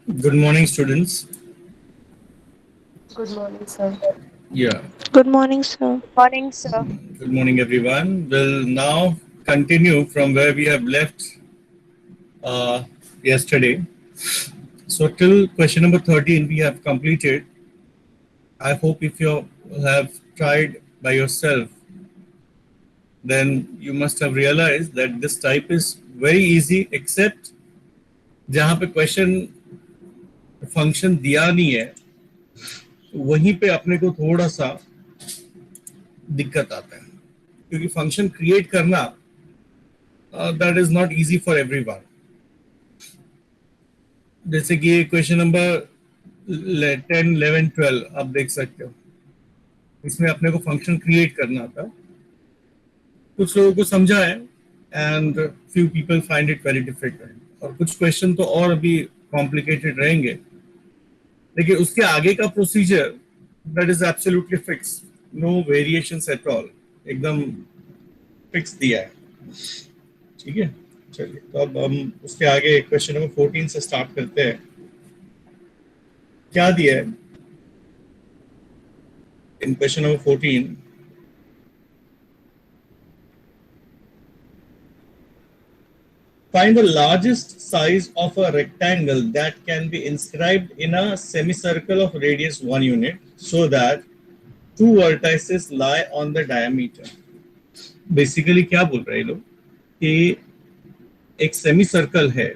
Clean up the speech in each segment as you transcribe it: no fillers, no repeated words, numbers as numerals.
Good morning, students. Good morning, sir. Yeah, Good morning, sir. Morning, sir. good morning, everyone. We'll now continue from where we have left uh, yesterday. So, till question number 13, we have completed. I hope if you have tried by yourself, then you must have realized that this type is very easy, except जहाँ पे question function दिया नहीं है वहीं पे अपने को थोड़ा सा दिक्कत आता है क्योंकि फंक्शन क्रिएट करना that is not easy for everyone. जैसे कि क्वेश्चन नंबर 10, 11, 12 आप देख सकते हो. इसमें अपने को फंक्शन क्रिएट करना था. कुछ लोगों को समझा है and few people find it very difficult और कुछ क्वेश्चन तो और भी कॉम्प्लिकेटेड रहेंगे. देखिए उसके आगे का procedure that is absolutely fix. No variations at all. एकदम फिक्स दिया है. ठीक है. चलिए तो अब हम उसके आगे क्वेश्चन नंबर 14 से स्टार्ट करते हैं. क्या दिया है इन question number 14? Find the largest size of a rectangle that can be inscribed in a semicircle of radius 1 unit so that two vertices lie on the diameter. Basically क्या बोल रहे हैं लोग कि एक सेमी सर्कल है.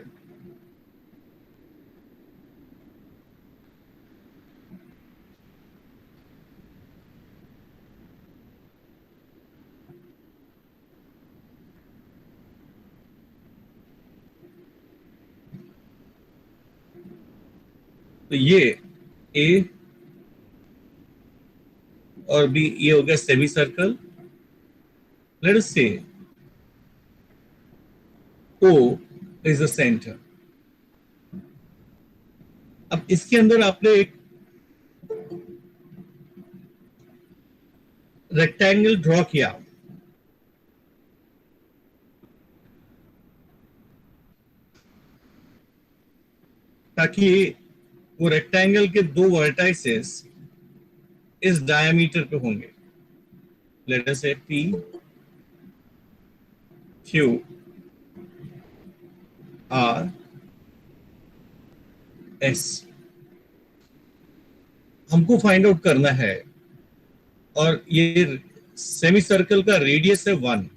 तो ये ए और बी ये हो गया सेमी सर्कल. लेट अस से O इज द सेंटर. अब इसके अंदर आपने एक रेक्टेंगल ड्रॉ किया. ताकि वो रेक्टेंगल के दो वर्टाइसेस इस डायमीटर पे होंगे. लेट अस से P Q R S. हमको फाइंड आउट करना है और ये सेमी सर्कल का रेडियस है 1.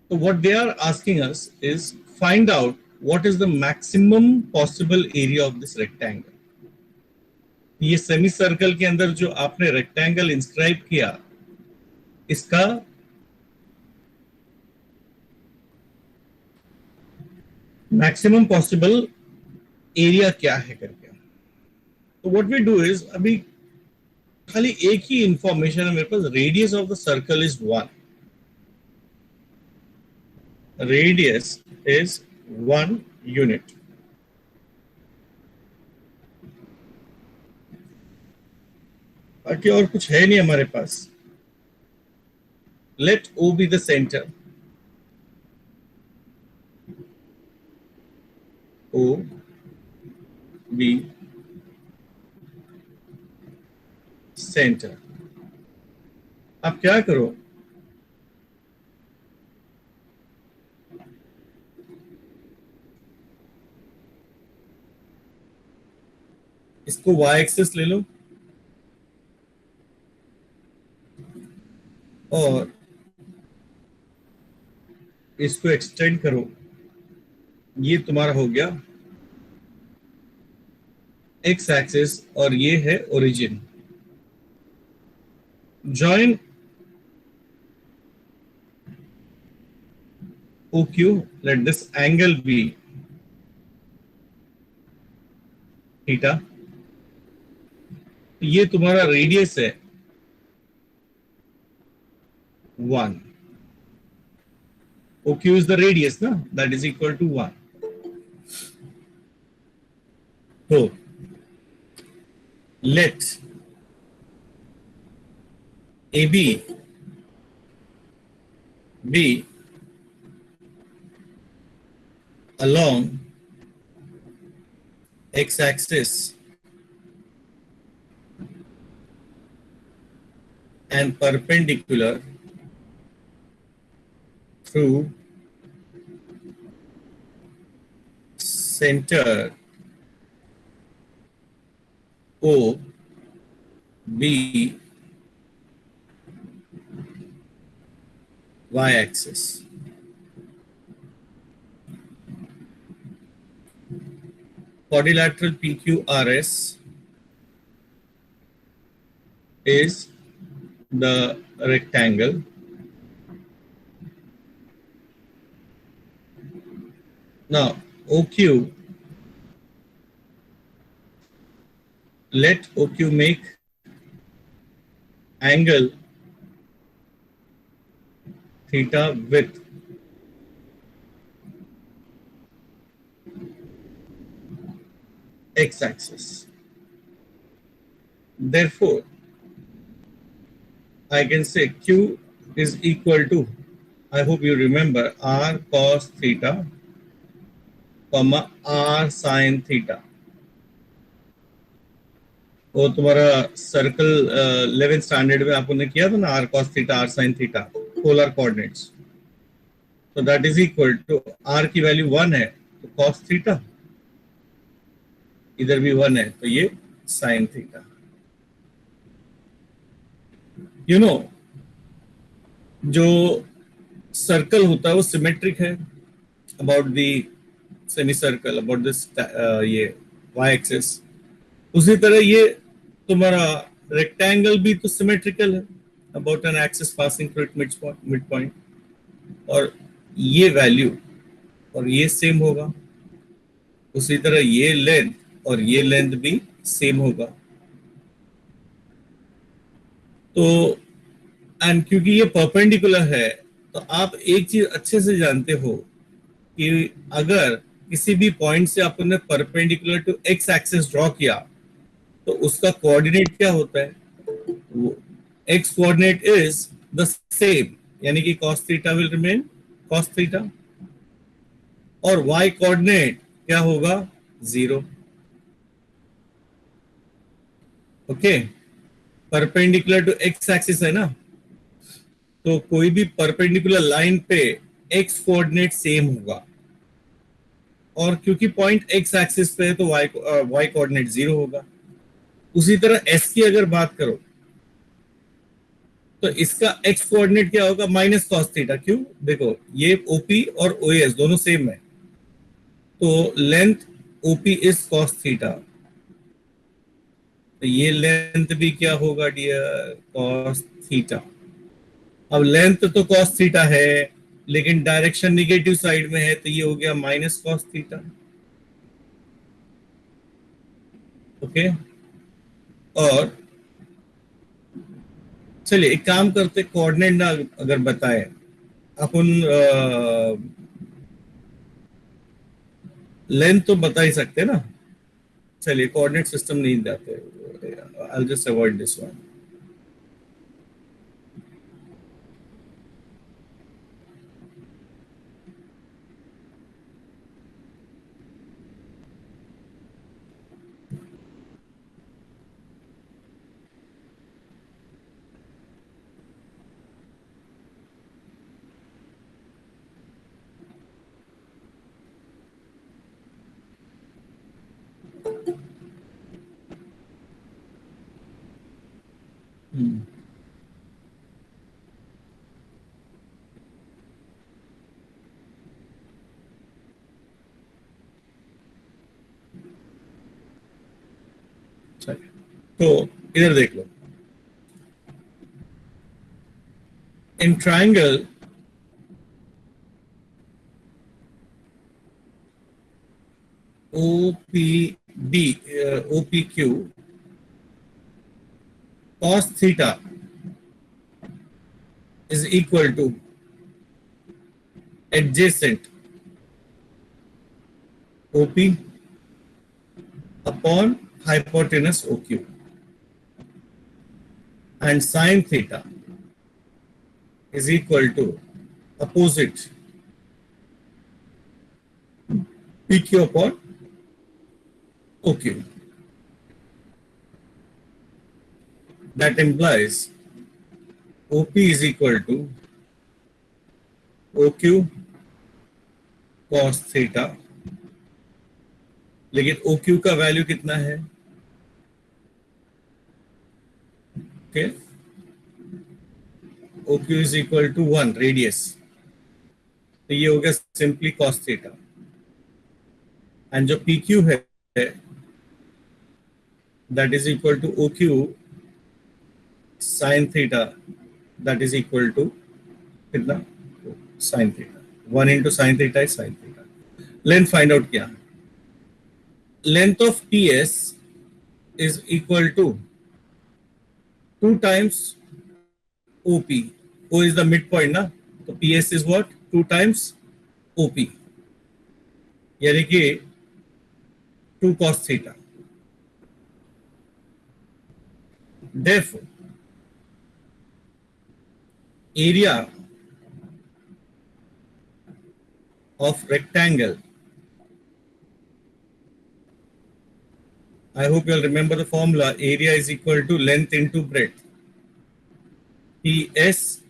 तो what they are asking us is find out what is the maximum possible area of this rectangle. ये सेमी सर्कल के अंदर जो आपने रेक्टेंगल इंस्क्राइब किया इसका मैक्सिमम पॉसिबल एरिया क्या है करके. तो व्हाट वी डू इज अभी खाली एक ही इंफॉर्मेशन है मेरे पास. Radius of the circle is 1. Radius is 1 unit. बाकी और कुछ है नहीं हमारे पास. Let O be the centre. O be centre. आप क्या करो इसको y एक्सिस ले लो और इसको एक्सटेंड करो. ये तुम्हारा हो गया x एक्सिस और ये है origin. Join OQ. Let this angle be theta. ये तुम्हारा रेडियस है 1. OQ is the radius, na? That is equal to 1. So, let AB be along x-axis and perpendicular through center O B y-axis. Quadrilateral PQRS is the rectangle. Now OQ, let OQ make angle theta with x-axis. Therefore, I can say Q is equal to, I hope you remember, R cos theta, comma R sin theta. वो तुम्हारा circle 11th standard में आपने किया था ना, R cos theta, R sin theta, polar coordinates. तो that is equal to, R की value 1 है तो cos थीटा, इधर भी 1 है तो ये sin थीटा. यू नो, जो सर्कल होता है वो सिमेट्रिक है about the semi circle, about this ये y एक्सिस. उसी तरह ये तुम्हारा रेक्टेंगल भी तो सिमेट्रिकल है about an axis passing through it mid point. और ये वैल्यू और ये सेम होगा. उसी तरह ये लेंथ और ये लेंथ भी सेम होगा. तो एंड क्योंकि ये परपेंडिकुलर है तो आप एक चीज अच्छे से जानते हो कि अगर किसी भी पॉइंट से आपने perpendicular to x axis draw किया तो उसका कोऑर्डिनेट क्या होता है, वो x coordinate is the same, यानी कि cos theta will remain cos theta, और y कोऑर्डिनेट क्या होगा, 0. Okay, perpendicular to x axis है ना, तो कोई भी परपेंडिकुलर लाइन पे x कोऑर्डिनेट सेम होगा. और क्योंकि पॉइंट एक्स एक्सिस पे है तो y कोऑर्डिनेट 0 होगा. उसी तरह s की अगर बात करो तो इसका x कोऑर्डिनेट क्या होगा, माइनस cos थीटा. क्यों, देखो ये OP और OAS दोनों सेम है, तो length OP is cos theta, तो ये लेंथ भी क्या होगा डियर, cos थीटा. अब लेंथ तो cos थीटा है लेकिन डायरेक्शन निगेटिव साइड में है तो ये हो गया माइनस cos थीटा. ओके, और चलिए एक काम करते, कोऑर्डिनेट ना अगर बताए अपन, लेंथ तो बता ही सकते ना. चलिए कोऑर्डिनेट सिस्टम नहीं जाते, I just avoid this one. तो इधर देख लो, in triangle OPD, OPQ, cos theta is equal to adjacent OP upon hypotenuse OQ, and sin theta is equal to opposite PQ upon OQ. That implies OP is equal to OQ cos theta, लेकिन OQ का value कितना है? Okay, OQ is equal to 1 radius, तो ये हो गया simply cos theta, and जो PQ है that is equal to OQ sin theta, that is equal to कितना? sin theta, 1 into sin theta is sin theta. Length find out किया, length of PS is equal to 2 times OP. O is the midpoint ना, तो PS is what? 2 times OP, यानी कि 2 cos theta. Therefore, area of rectangle, I hope you'll remember the formula, area is equal to length into breadth, PS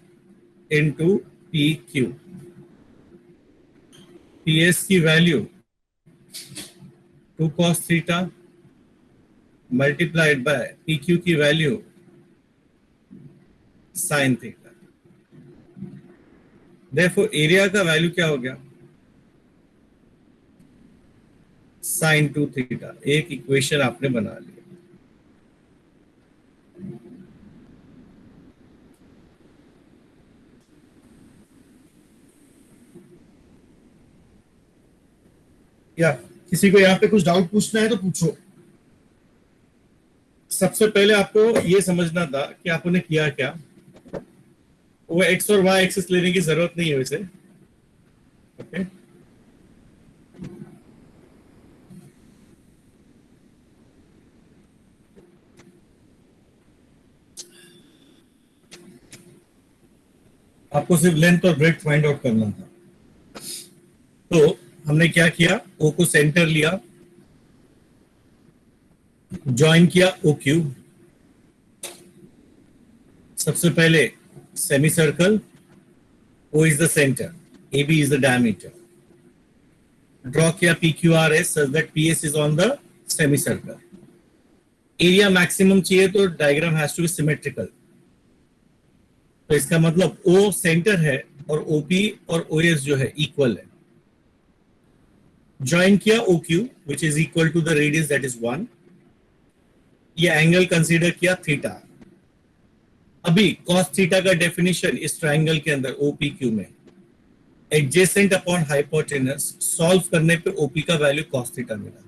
into PQ. PS की value 2 cos theta multiplied by PQ की value sin theta. Therefore area का value क्या हो गया? sin 2 theta. एक equation आपने बना लिया. या किसी को यहाँ पे कुछ डाउट पूछना है तो पूछो. सबसे पहले आपको ये समझना था कि आपने किया क्या. वो एक्स और वाई एक्सिस लेने की जरूरत नहीं है वैसे. ओके, आपको सिर्फ लेंथ और ब्रेड्थ फाइंड आउट करना था. तो हमने क्या किया, ओ को सेंटर लिया, ज्वाइन किया OQ. सबसे पहले semi circle, O is the centre, AB is the diameter. Draw किया PQRS such that PS is on the semi circle. Area maximum चाहिए तो diagram has to be symmetrical. तो इसका मतलब O सेंटर है और OP और OS जो है इक्वल है. ज्वाइन किया OQ which is equal to the radius that is 1. ये एंगल कंसीडर किया थीटा. अभी cos थीटा का डेफिनेशन इस ट्रायंगल के अंदर OPQ में एडजेसेंट अपॉन हाइपोटेनस, सॉल्व करने पे OP का वैल्यू cos थीटा मिला.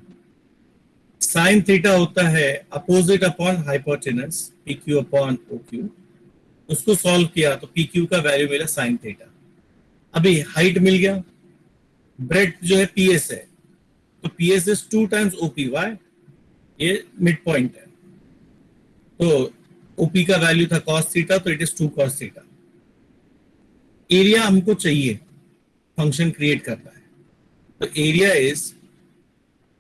sin थीटा होता है opposite upon hypotenuse, PQ upon OQ. उसको सॉल्व किया तो PQ का वैल्यू मिला sin थीटा. अभी हाइट मिल गया, ब्रेड्थ जो है PS है, तो PS is 2 times OP. Why? ये मिड पॉइंट है, तो OP का वैल्यू था cos थीटा, तो it is 2 cos theta. Area हमको चाहिए, फंक्शन क्रिएट करना है, तो area is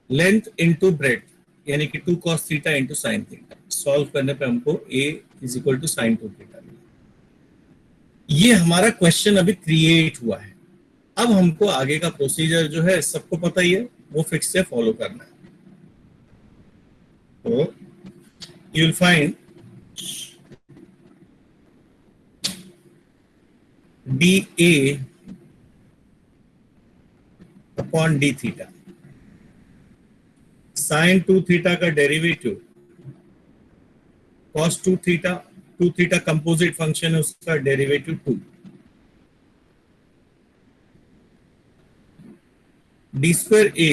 length into breadth, यानी कि 2 cos theta into sin theta. Solve करने पे हमको A is equal to sin 2 theta मिला. ये हमारा क्वेश्चन अभी क्रिएट हुआ है. अब हमको आगे का प्रोसीजर जो है सबको पता ही है, वो फिक्स से फॉलो करना है. तो you will find DA upon D theta. sin 2 theta का derivative cos 2 theta, 2 theta composite function है, उसका derivative 2. D square A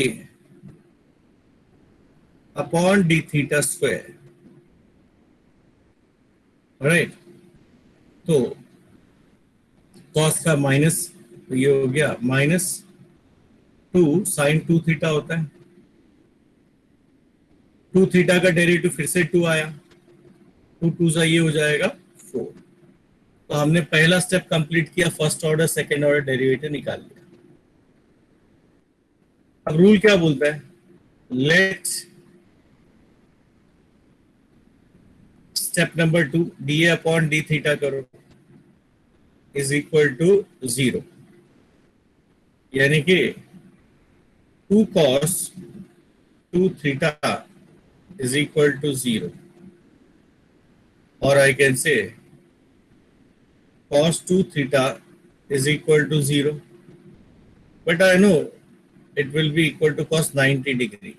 upon D theta square. Right, तो cos का माइनस, तो ये हो गया -2 sin 2 थीटा होता है. 2 थीटा का डेरिवेटिव फिर से 2 आया, 2 2 सा ये हो जाएगा 4. तो हमने पहला स्टेप कंप्लीट किया, first order second order derivative निकाल लिया. अब रूल क्या बोलता है, let step number 2, d a upon d theta करो इज इक्वल टू 0, यानी कि 2 cos 2 theta is equal to 0, or I can say cos 2 theta is equal to 0, but I know it will be equal to cos 90 degree.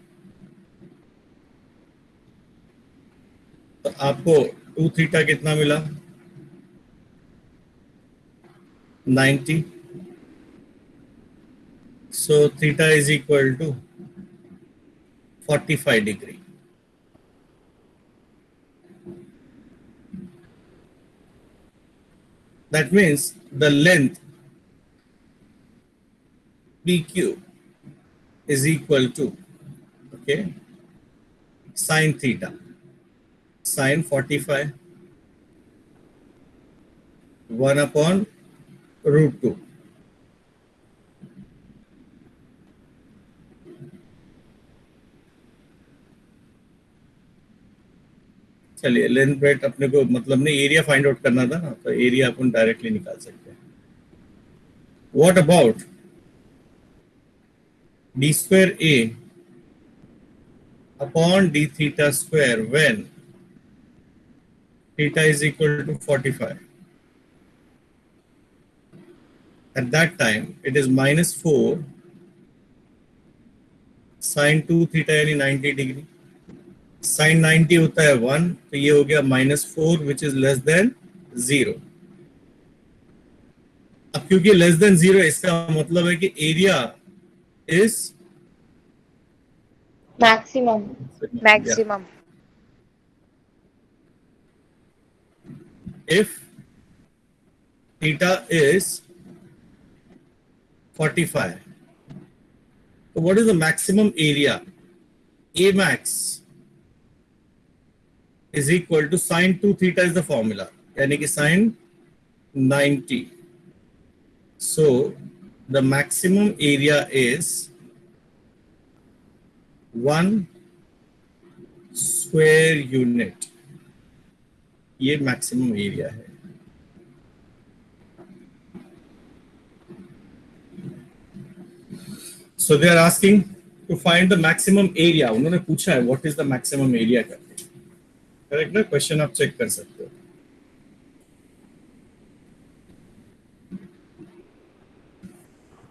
तो आपको 2 theta कितना मिला? 90. So theta is equal to 45 degree. That means the length PQ is equal to, okay, sin theta, sin 45, 1 upon root 2. चलिए, length breadth अपने को मतलब नहीं, area find out करना था ना, तो एरिया अपन डायरेक्टली निकाल सकते हैं. What about d square a upon d theta square when theta is equal to 45. At that time it is -4 sine 2 theta यानी 90 डिग्री. साइन 90 होता है 1, तो ये हो गया -4 विच इज लेस देन 0. अब क्योंकि लेस देन 0 इसका मतलब है कि area is maximum. If theta is 45, so what is the maximum area? A max is equal to sin 2 theta is the formula, यानी कि sin 90. So the maximum area is 1 square unit. ये maximum area है. So they are asking to find the maximum area. उन्होंने पूछा है what is the maximum area करके. Correct ना? Question आप चेक कर सकते हो.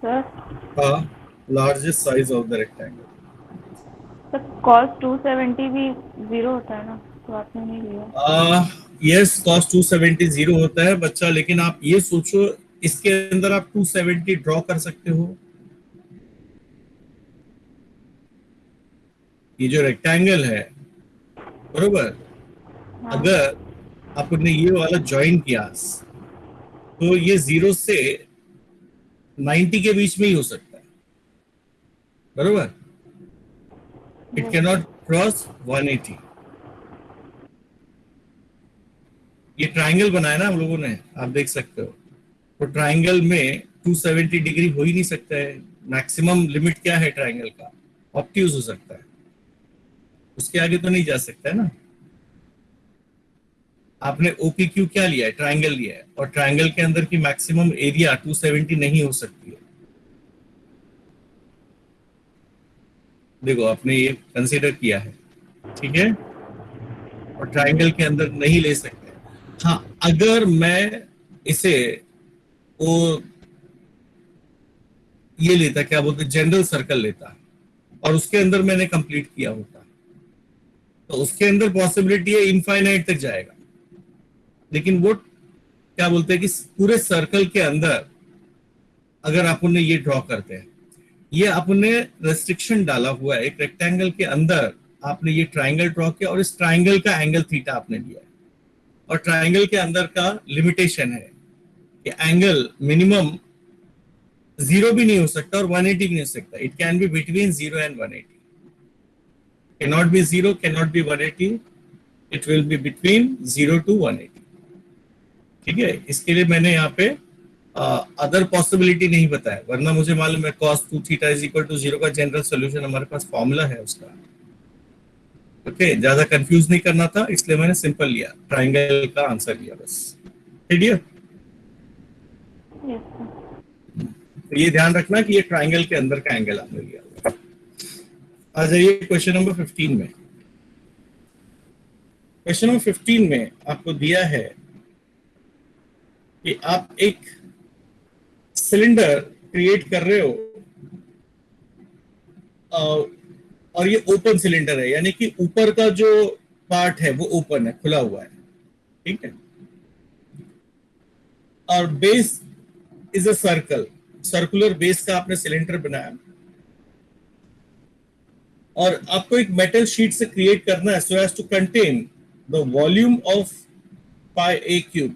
Sir, largest size of the rectangle. Sir cos 270 भी 0 होता है ना, तो आपने नहीं लिया. यस, cos 270 0 होता है बच्चा, लेकिन आप ये सोचो इसके अंदर आप 270 ड्रॉ कर सकते हो. ये जो रेक्टेंगल है, बरोबर, अगर आपने ये वाला ज्वाइन किया तो ये 0 से 90 के बीच में ही हो सकता है, बरोबर. It can not cross 180. ये ट्राइंगल बनाया ना हम लोगों ने, आप देख सकते हो. तो ट्राइंगल में 270 डिग्री हो ही नहीं सकता है. मैक्सिमम लिमिट क्या है ट्राइंगल का? ऑब्ट्यूज हो सकता है, उसके आगे तो नहीं जा सकता है ना. आपने OPQ क्या लिया है? ट्राइंगल लिया है, और ट्राइंगल के अंदर की मैक्सिमम एरिया 270 नहीं हो सकती है. देखो, आपने ये कंसीडर किया है, ठीक है, और ट्राइंगल के अंदर नहीं ले सकते. हाँ, अगर मैं इसे वो ये लेता, क्या बोलते, जनरल सर्कल लेता, और उसके अंदर मैंने कंप्लीट किया होता, तो उसके अंदर पॉसिबिलिटी है इनफाइनाइट तक जाएगा. लेकिन वो क्या बोलते हैं कि पूरे सर्कल के अंदर अगर अपन ये ड्रॉ करते हैं, ये आपने रेस्ट्रिक्शन डाला हुआ है. एक रेक्टेंगल के अंदर आपने ये ट्राइंगल ड्रॉ किया, और इस ट्राइंगल का एंगल थीटा आपने लिया है, और ट्राइंगल के अंदर का लिमिटेशन है कि एंगल मिनिमम 0 भी नहीं हो सकता और 180 भी नहीं हो सकता. It can be between 0 and 180. cannot be 0, cannot be 180. It will be between 0 to 180. ठीक है, इसके लिए मैंने यहाँ पे अदर पॉसिबिलिटी नहीं बताया, वरना मुझे मालूम है cos 2 theta is equal to 0 का जनरल सोल्यूशन हमारे पास फॉर्मूला है उसका. ओके, ज्यादा कंफ्यूज नहीं करना था, इसलिए मैंने सिंपल लिया, ट्राइंगल का आंसर लिया बस। Dear, yes sir. तो ये ध्यान रखना कि ये ट्राइंगल के अंदर का एंगल आपने लिया। आ जाइए क्वेश्चन नंबर 15 में। क्वेश्चन नंबर 15 में आपको दिया है कि आप एक सिलेंडर क्रिएट कर रहे हो और ये ओपन सिलेंडर है, यानी कि ऊपर का जो पार्ट है वो ओपन है, खुला हुआ है, ठीक है। और base is a circle, circular base का आपने सिलेंडर बनाया और आपको एक मेटल शीट से क्रिएट करना है so as to contain the volume of pi a cube.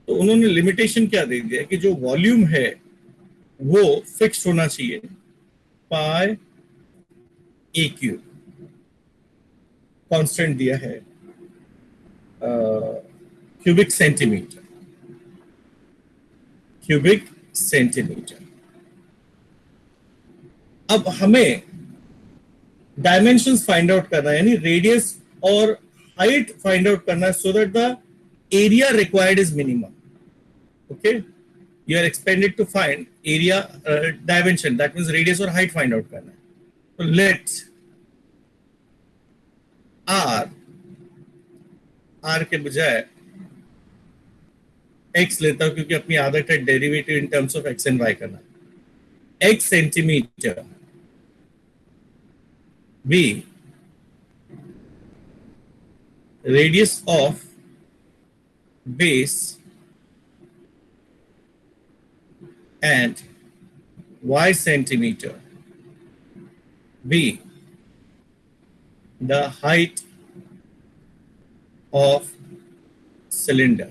तो उन्होंने लिमिटेशन क्या दे दिया कि जो वॉल्यूम है वो फिक्स होना चाहिए, पाई ए क्यूब। कांस्टेंट दिया है क्यूबिक सेंटीमीटर, क्यूबिक सेंटीमीटर। अब हमें डायमेंशंस फाइंड आउट करना है, यानी रेडियस और हाइट फाइंड आउट करना है so that the area required is minimum. Okay, you are expected to find area dimension, that means radius और हाइट फाइंड आउट करना है। तो लेट्स आर के बजाय एक्स लेता हूं क्योंकि अपनी आदत है derivative in terms of x and y करना। X centimetre be radius of base and y centimeter b the height of cylinder।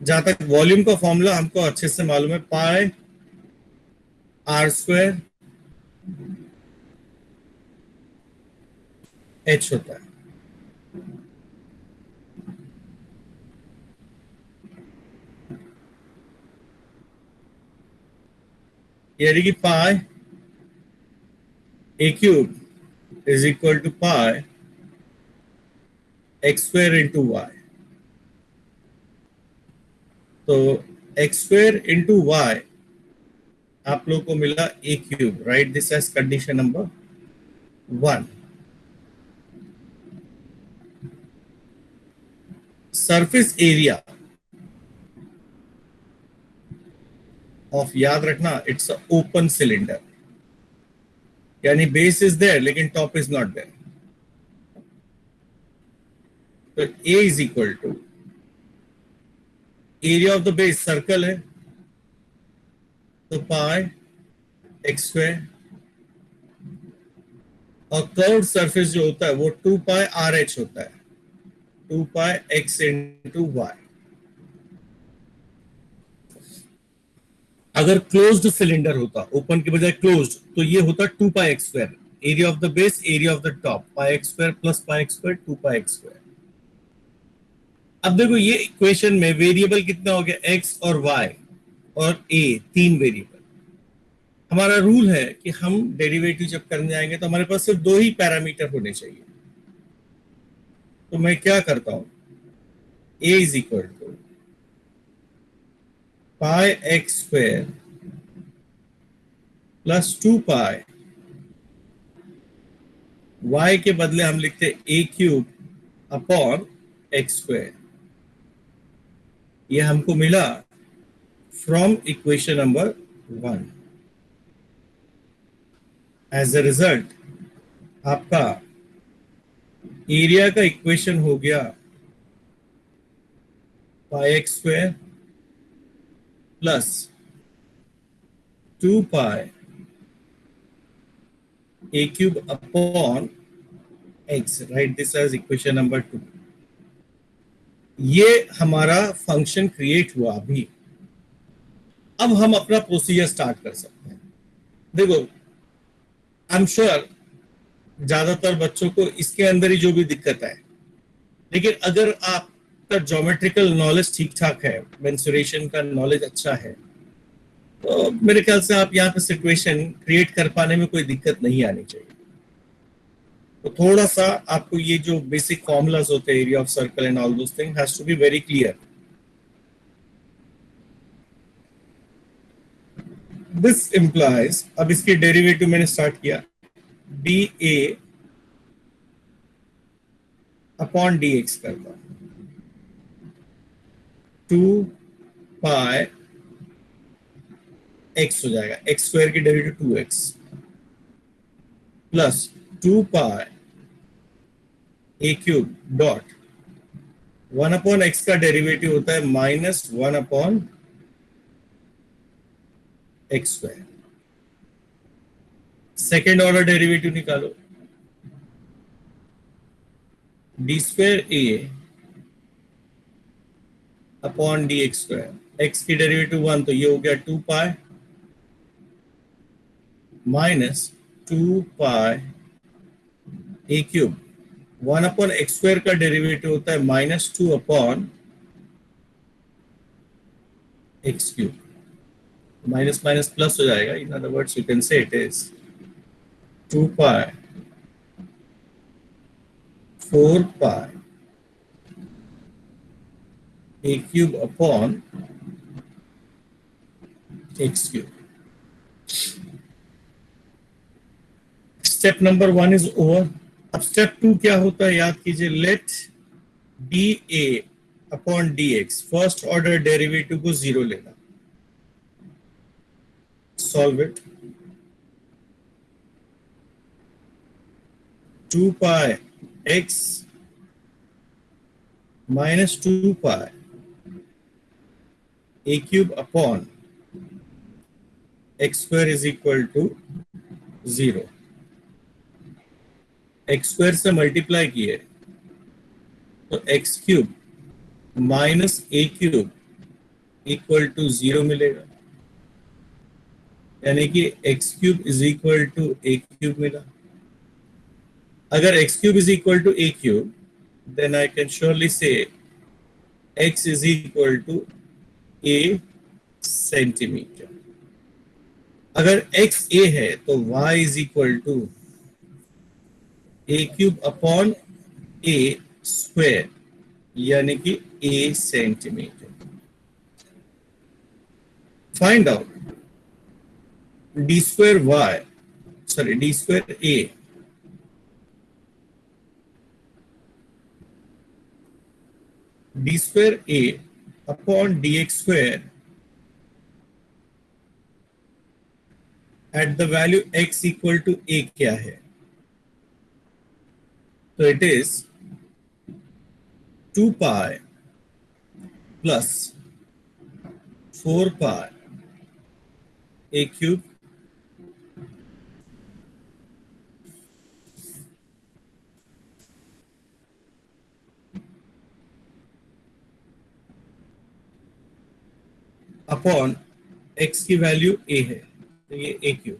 जहां तक वॉल्यूम का फॉर्मूला हमको अच्छे से मालूम है, पाई आर स्क्वायर एच होता है। यानी कि pi a cube is equal to pi x square into y. तो एक्स स्क्वायर इंटू वाई आप लोग को मिला a cube, right this as condition number 1। Surface area of, याद रखना, इट्स अ ओपन सिलेंडर, यानी बेस इज देयर लेकिन top is not there. तो a is equal to area of the base, circle है तो पाई एक्स स्क्वायर, और curve surface जो होता है वो 2 पाई आर एच होता है, 2 पाई एक्स इंटू वाई। अगर क्लोज्ड सिलेंडर होता, ओपन के बजाय क्लोज्ड, तो ये होता 2 pi x square, area of the base area of the top, pi x square plus pi x square 2 pi x square. अब देखो ये इक्वेशन में वेरिएबल कितना हो गया, एक्स और वाई और ए, 3 वेरिएबल। हमारा रूल है कि हम डेरिवेटिव जब करने जाएंगे तो हमारे पास सिर्फ 2 ही पैरामीटर होने चाहिए। तो मैं क्या करता हूं, a is equal to pi x square plus 2 pi, y के बदले हम लिखते a cube upon x square. ये हमको मिला from equation number 1। As a result आपका एरिया का इक्वेशन हो गया pi x square plus 2 pi a cube upon x, right this as equation number 2। ये हमारा फंक्शन क्रिएट हुआ अभी। अब हम अपना प्रोसीजर स्टार्ट कर सकते हैं। देखो आई एम श्योर ज्यादातर बच्चों को इसके अंदर ही जो भी दिक्कत है, लेकिन अगर आपका ज्योमेट्रिकल नॉलेज ठीक ठाक है, मेंसुरेशन का नॉलेज अच्छा है, तो मेरे ख्याल से आप यहाँ पे सिचुएशन क्रिएट कर पाने में कोई दिक्कत नहीं आनी चाहिए। तो थोड़ा सा आपको ये जो बेसिक फॉर्मूलाज होते हैं, area of circle and all those thing has to be very clear. This implies, अब इसके डेरिवेटिव मैंने स्टार्ट किया, d a upon d x करता, 2 पाई एक्स हो जाएगा, एक्स स्क्वायर की derivative 2x plus 2 pi a cube dot 1/x का derivative होता है -1/x square. Second order derivative निकालो, d square a upon d x square, x की derivative 1 तो ये हो गया 2 pi minus 2 pi a cube, 1/x square का डेरिवेटिव होता है -2/x cube, minus minus plus हो जाएगा, in other words you can say it is 2 pi 4 pi a cube upon x cube. Step number 1 is over. अब step 2 क्या होता है याद कीजिए, let d a upon d x, first order derivative को 0 लेना, solve it, 2 pi x minus 2 pi a cube upon x square is equal to 0। X square से multiply किए तो x cube minus a cube equal to 0 मिलेगा, यानी कि x cube is equal to a cube मिला। अगर x cube is equal to a cube, then I can surely say x is equal to a centimetre. अगर x a है तो y is equal to a cube upon a square, यानी कि a centimetre. Find out d square y, sorry d square a d square a upon d x square at the value x equal to a क्या है, तो it is 2 pi plus 4 pi a cube upon x की value a है, तो ये ए cube,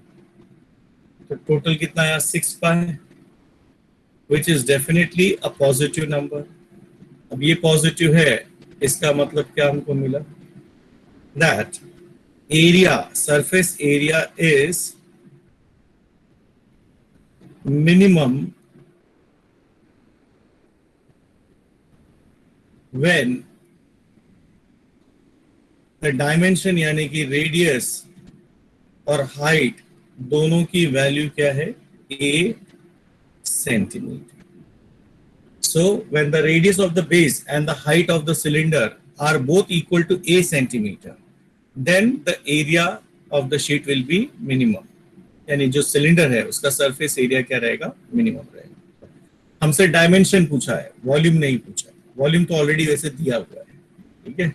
तो total कितना आया 6 pi, which is definitely a positive number. अब ये पॉजिटिव है, इसका मतलब क्या हमको मिला, that area, surface area is minimum when the dimension यानी कि रेडियस और हाइट दोनों की वैल्यू क्या है, a centimetre. So when the radius of the base and the height of the cylinder are both equal to a centimeter, then the area of the sheet will be minimum, यानी जो cylinder है उसका surface area क्या रहेगा, minimum रहेगा। हमसे dimension पूछा है, वॉल्यूम नहीं पूछा, वॉल्यूम तो ऑलरेडी वैसे दिया हुआ है, ठीक है।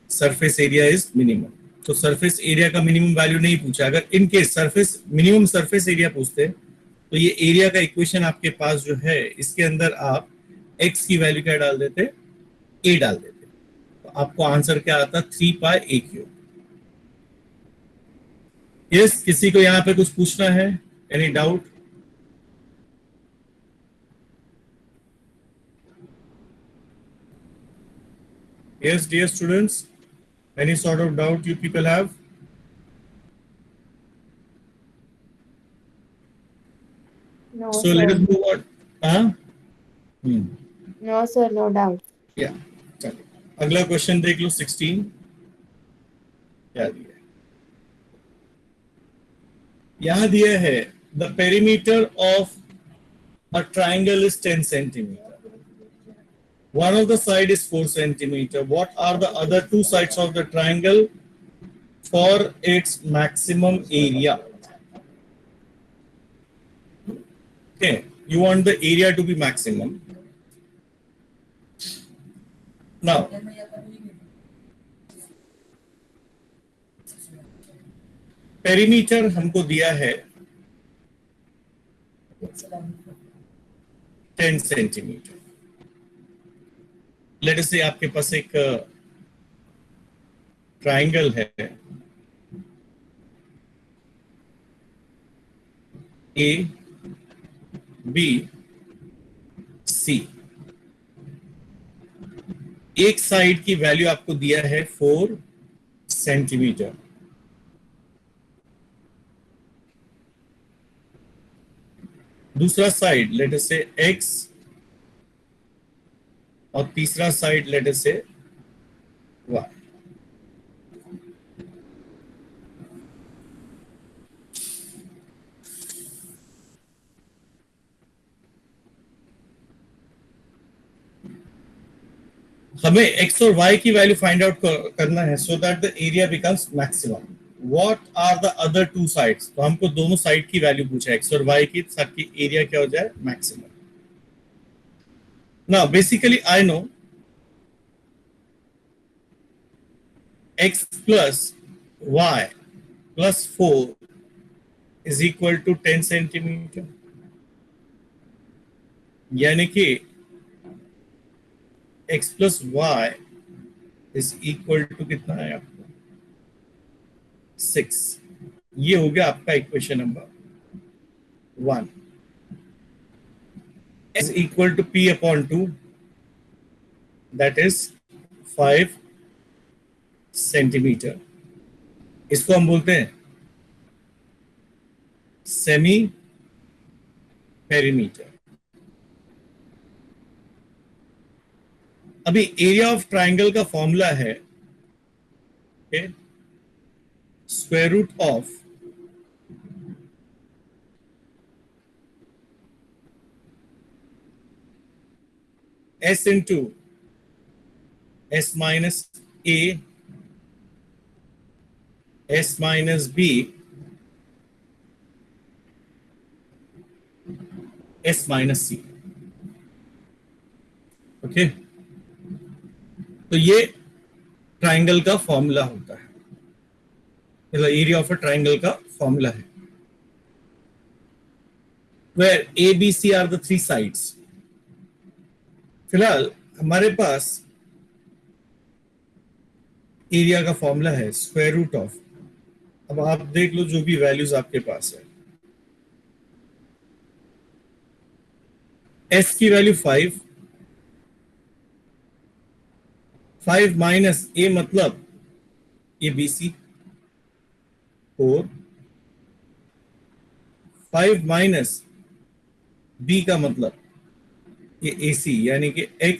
सरफेस एरिया इज मिनिमम, तो सरफेस एरिया का मिनिमम वैल्यू नहीं पूछा। अगर in case surface minimum surface area पूछते तो ये एरिया का इक्वेशन आपके पास जो है, इसके अंदर आप x की वैल्यू क्या डाल देते, a डाल देते, तो आपको आंसर क्या आता, 3 पाई ए क्यूब। यस, किसी को यहाँ पे कुछ पूछना है, any doubt? Yes, dear students, any sort of doubt you people have? No, So let us sir. move on. हाँ? No, sir. No doubt. Yeah. चलिए अगला क्वेश्चन देख लो 16 क्या दिया है? यहाँ दिया है the perimeter of a triangle is 10 centimeter. One of the side is 4 centimeter. What are the other two sides of the triangle for its maximum area? Okay, you want the area to be maximum. Now, perimeter हमको दिया है 10 centimetre. Let us से आपके पास एक triangle है ए b सी. एक side की value आपको दिया है 4 सेंटीमीटर. दूसरा साइड लेट अस से x और तीसरा साइड लेट अस से y. हमें x और y की वैल्यू फाइंड आउट करना है so that the area becomes maximum. What are the other two sides? तो हमको दोनों साइड की वैल्यू पूछा है x और y की ताकि एरिया क्या हो जाए maximum. Now basically I know x plus y plus 4 is equal to 10 centimetre. यानी कि x plus y is equal to कितना है आपको 6. ये हो गया आपका equation number 1. is equal to p upon 2, that is 5 centimetre. इसको हम बोलते हैं सेमी पेरीमीटर. अभी एरिया ऑफ ट्राइंगल का फॉर्मूला है square root of s into s minus a s minus b s minus c. Okay, तो ये triangle का फॉर्मूला होता है, मतलब एरिया ऑफ अ ट्राइंगल का फॉर्मूला है. Where a b c are the 3 sides. फिलहाल हमारे पास एरिया का फॉर्मूला है स्क्वायर रूट ऑफ. अब आप देख लो जो भी वैल्यूज आपके पास है. एस की वैल्यू 5 माइनस ए मतलब ये बी सी 4. 5 माइनस बी का मतलब ये ए सी यानी कि x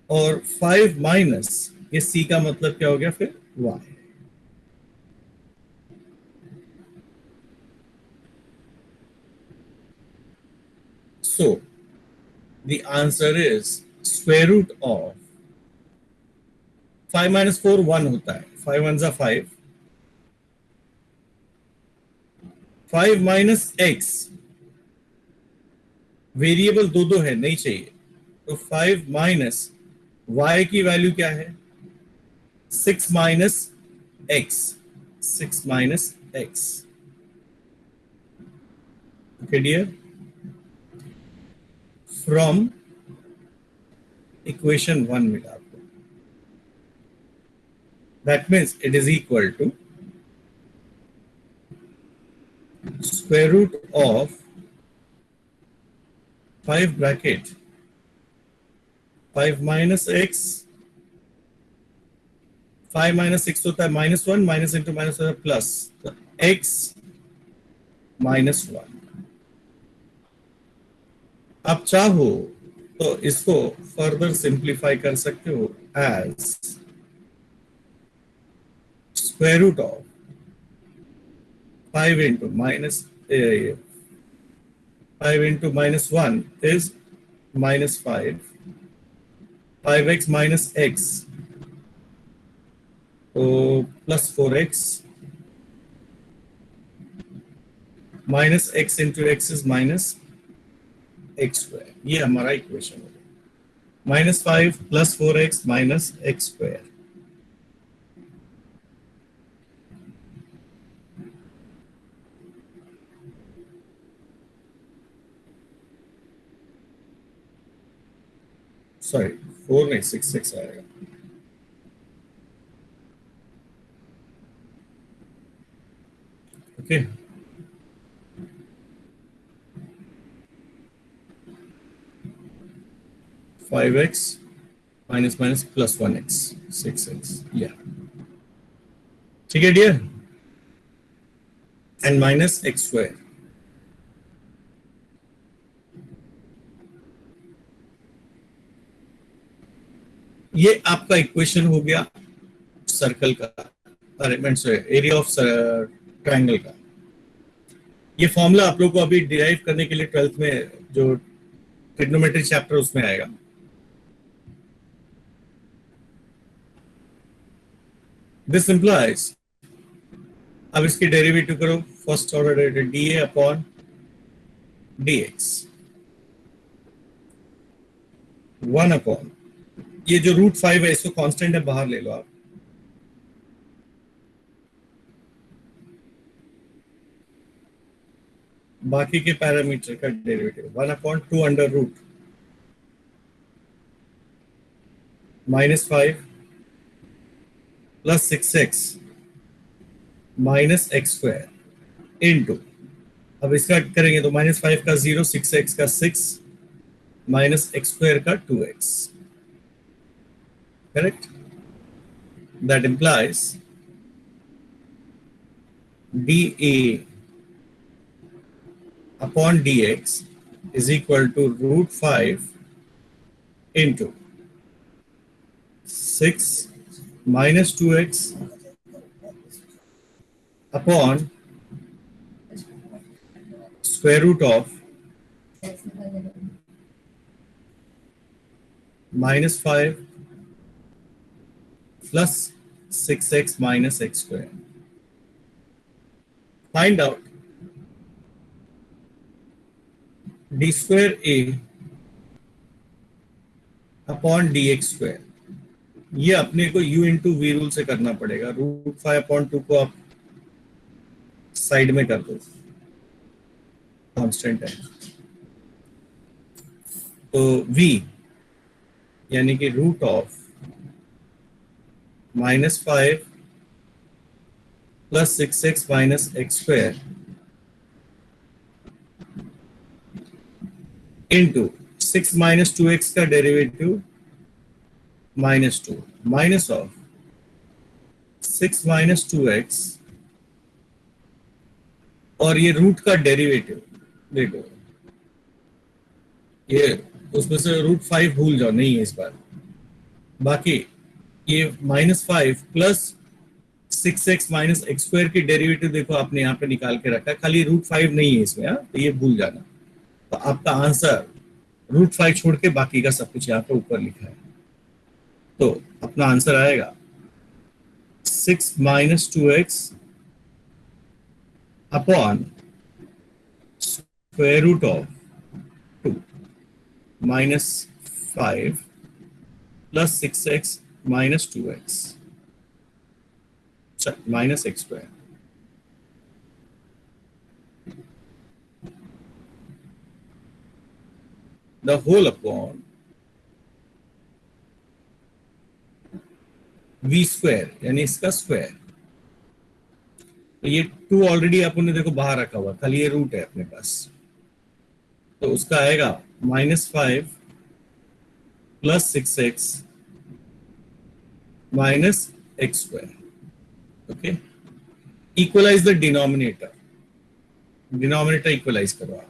और 5 माइनस ये c का मतलब क्या हो गया फिर y. So the answer is square root of 5 minus 4 1 होता है. 5 1 जा 5. 5 माइनस x वेरिएबल दो है, नहीं चाहिए, तो 5 माइनस y की वैल्यू क्या है 6 minus x. 6 minus x. Okay dear, from equation 1 मिला आपको. That means it is equal to square root of 5 bracket 5 minus x. 5 minus 6 होता है -1, माइनस इंटू माइनस होता है प्लस. तो x -1। आप चाहो तो इसको फर्दर सिंप्लीफाई कर सकते हो as square root of 5 into minus 5 into -1 is -5, 5x minus x, so plus 4x, minus x into x is minus x square. ये हमारा इक्वेशन है, -5 plus 4x minus x square. Sorry 4 नहीं 6 आएगा. Okay, five x minus minus plus 1x 6x. या ठीक है dear, and minus x square. ये आपका इक्वेशन हो गया सर्कल का, एरिया ऑफ ट्रायंगल का. ये फॉर्मूला आप लोग को अभी डिराइव करने के लिए 12th में जो ट्रिग्नोमेट्री चैप्टर उसमें आएगा. दिस इंप्लाइज, अब इसकी डेरिवेटिव करो, first order derivative dA upon dx 1 upon, ये जो √5 है इसको कांस्टेंट है, बाहर ले लो आप. बाकी के पैरामीटर का derivative 1 upon 2 under root -5 plus 6x minus x square into, अब इसका करेंगे तो -5 का 0, 6x का 6 माइनस एक्स स्क्वायर का 2x. Correct? That implies dA upon dx is equal to √5 into 6 minus 2x upon square root of -5 plus 6x minus x square. Find out d square a upon dx square. ये अपने को u into v rule से करना पड़ेगा. √5 upon 2 को आप side में कर दो, कांस्टेंट है. तो v यानी कि root of -5 plus 6x minus x square into 6 minus 2x का derivative -2 minus of 6 minus 2x, और ये रूट का डेरिवेटिव देखो, ये उसमें से √5 भूल जाओ, नहीं है इस बार. बाकी ये -5 plus 6x minus x square की डेरिवेटिव देखो आपने यहाँ पे निकाल के रखा है, खाली √5 नहीं है इसमें. तो ये भूल जाना. तो आपका आंसर √5 छोड़ के बाकी का सब कुछ यहाँ पे ऊपर लिखा है. तो अपना आंसर आएगा 6 minus 2x upon square root of 2 -5 plus 6x minus 2x minus x square. The whole upon v square यानी इसका स्क्वायर. तो ये 2 ऑलरेडी आपने देखो बाहर रखा हुआ, खाली ये रूट है अपने पास. तो उसका आएगा -5 plus 6x minus x square. Okay, equalize the denominator. Denominator equalize करो आप।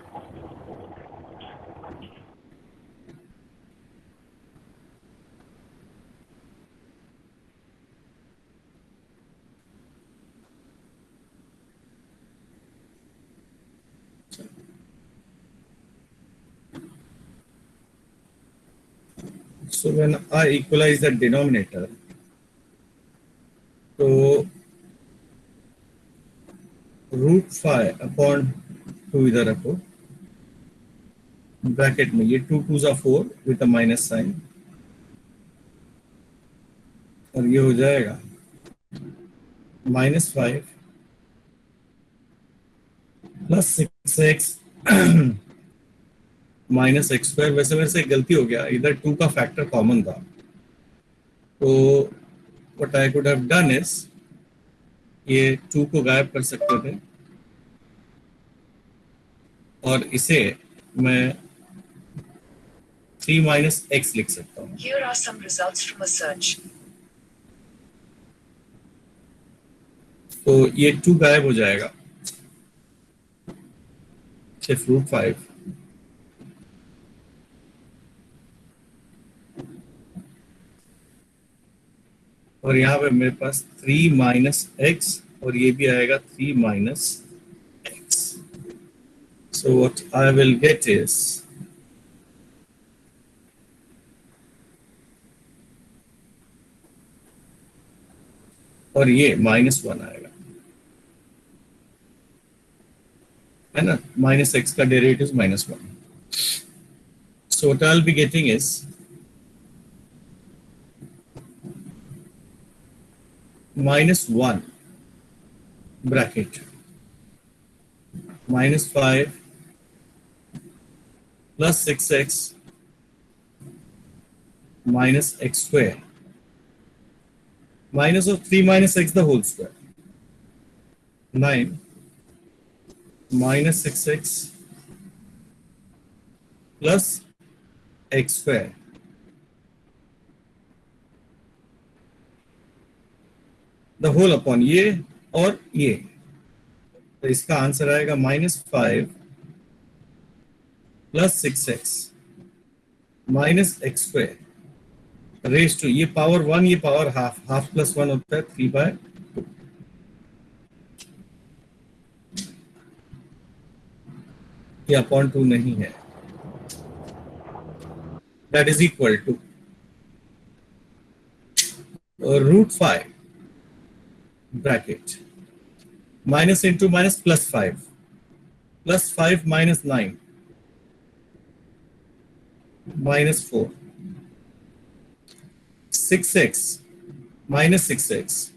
So when I equalize the denominator, तो √5/2 इधर रखो, ब्रैकेट में ये 2 2 4 विद अ माइनस साइन, और ये हो जाएगा -5 + 6x -x²। वैसे मेरे से गलती हो गया, इधर 2 का फैक्टर कॉमन था, तो what I could have done is ये 2 को गायब कर सकते थे और इसे मैं 3 - x लिख सकता हूँ। Here are some results from a search. तो ये 2 गायब हो जाएगा, सिर्फ √5, और यहाँ पे मेरे पास 3 - x, और ये भी आएगा 3 - x। So what I will get is और ये -1 आएगा, है ना, -x का derivative -1। So what I'll be getting is -1 bracket -5 + 6x -x², minus of 3 - x the whole square, 9 -6x plus x², the whole upon ये और ये, तो इसका आंसर आएगा -5 + 6x -x² रेज टू ये पावर 1, ये पावर हाफ, हाफ + 1 होता है 3/2। ये अपॉन 2 नहीं है, that is equal to √5 bracket minus into minus +5 +5 - 9 -4 6x -6x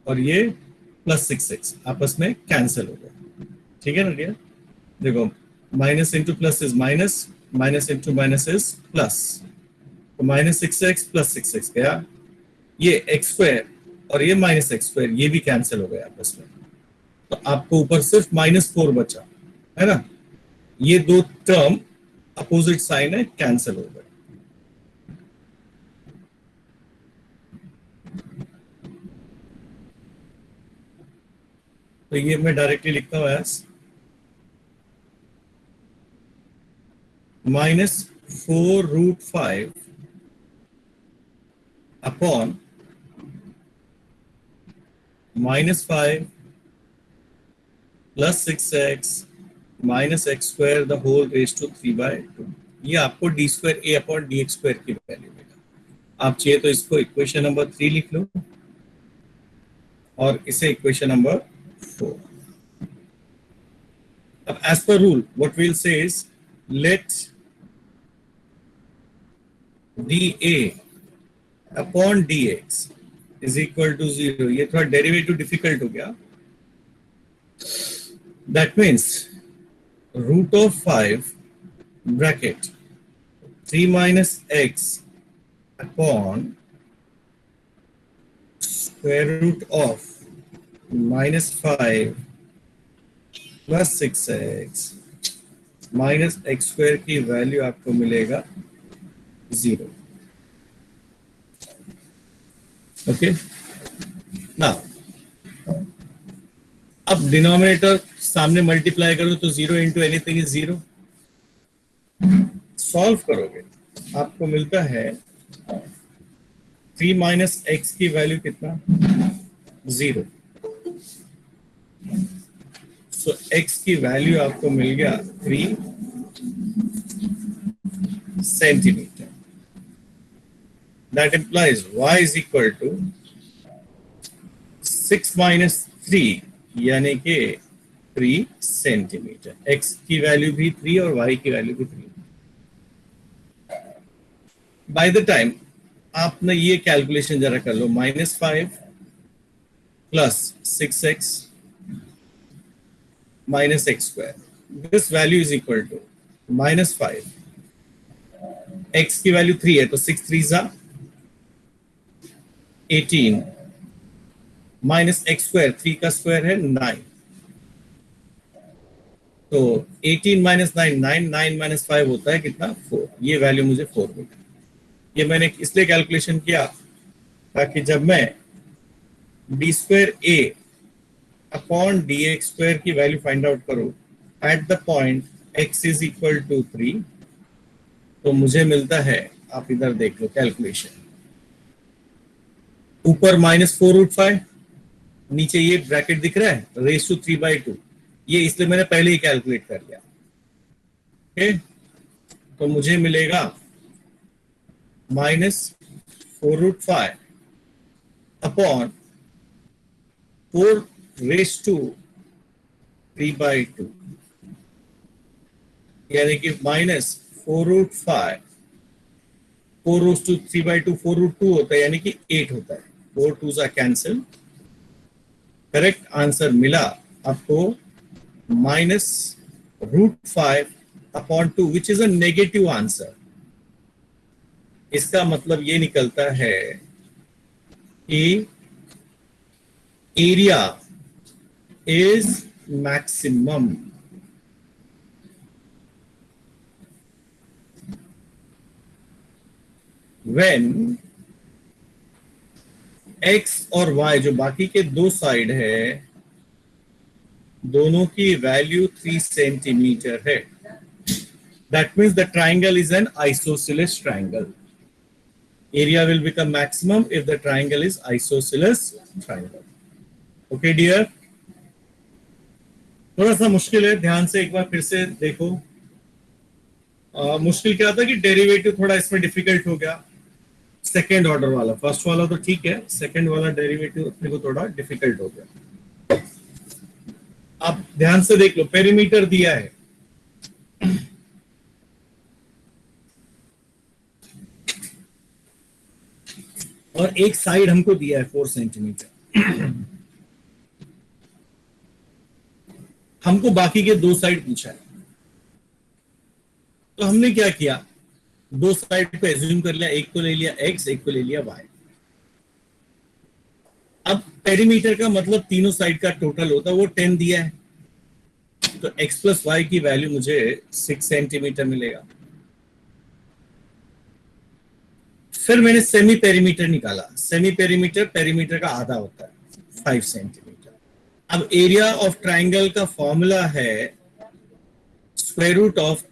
और ये +6x आपस में कैंसिल हो गया, ठीक है ना डियर। देखो minus into plus is minus, minus into minus is plus, तो -6x + 6x गया, ये x² और ये -x² ये भी कैंसिल हो गया आपस में, तो आपको ऊपर सिर्फ -4 बचा, है ना। ये दो टर्म अपोजिट साइन है, कैंसिल हो गए। तो ये मैं डायरेक्टली लिखता हूं as -4√5 upon -5 + 6x -x² the whole raise to 3/2। ये आपको d² a/dx² की वैल्यू देगा। आप चाहिए तो इसको इक्वेशन नंबर 3 लिख लो और इसे इक्वेशन नंबर 4। अब as per rule what we will say is let dA upon dx is equal to 0। ये थोड़ा डेरिवेटिव डिफिकल्ट हो गया, that means √5 bracket 3 - x upon √5 + 6x -x² की वैल्यू आपको मिलेगा 0। ओके ना, अब डिनोमिनेटर सामने मल्टीप्लाई करो तो 0 इंटू एनीथिंग इज 0। सॉल्व करोगे आपको मिलता है 3 माइनस एक्स की वैल्यू कितना, 0। सो एक्स की वैल्यू आपको मिल गया 3 centimetre. That implies y is equal to 6 minus 3 यानी कि 3 सेंटीमीटर। x की वैल्यू भी 3 और y की वैल्यू भी 3। बाय द टाइम आपने ये कैलकुलेशन जरा कर लो, -5 plus 6x minus x square, this value is equal to -5, x की वैल्यू 3 है तो 6 3 जा 18 माइनस एक्स स्क्वायर, 3 का स्क्वायर है 9, तो 18 माइनस 9 9 9 माइनस 5 होता है कितना, 4। ये वैल्यू मुझे 4 मिली। ये मैंने इसलिए कैलकुलेशन किया ताकि जब मैं d square a upon d x square की वैल्यू फाइंड आउट करूं at the point x is equal to 3, तो मुझे मिलता है, आप इधर देख लो कैलकुलेशन, ऊपर -4√5, नीचे ये ब्रैकेट दिख रहा है रेस टू 3/2, ये इसलिए मैंने पहले ही कैलकुलेट कर लिया। ओके, तो मुझे मिलेगा -4√5 अपॉन 4 रेस टू 3/2, यानी कि -4√5 4 रोज टू 3/2 4√2 होता है, यानी कि 8 होता है। 4 2 सा कैंसिल, करेक्ट आंसर मिला आपको -√5 upon 2 which is a negative answer. इसका मतलब ये निकलता है कि area is maximum when x और y जो बाकी के दो साइड है दोनों की वैल्यू 3 सेंटीमीटर है। That means the triangle is an isosceles triangle. Area will become maximum if the triangle is isosceles triangle. Okay dear, थोड़ा सा मुश्किल है, ध्यान से एक बार फिर से देखो। मुश्किल क्या था कि डेरिवेटिव थोड़ा इसमें डिफिकल्ट हो गया, सेकेंड ऑर्डर वाला। फर्स्ट वाला तो ठीक है, सेकेंड वाला डेरिवेटिव अपने को थोड़ा डिफिकल्ट हो गया। आप ध्यान से देख लो, पेरीमीटर दिया है, और एक साइड हमको दिया है 4 सेंटीमीटर। हमको बाकी के दो साइड पूछा है, तो हमने क्या किया, दो साइड को एज्यूम कर लिया, एक को ले लिया x, एक को ले लिया y। अब पेरीमीटर का मतलब तीनों साइड का टोटल होता है, वो 10 दिया है, तो x प्लस y की वैल्यू मुझे 6 सेंटीमीटर मिलेगा। फिर मैंने सेमी पेरीमीटर निकाला। सेमी पेरीमीटर पेरीमीटर का आधा होता है 5 सेंटीमीटर। अब एरिया ऑफ ट्राइंगल का फॉर्मूला है square root of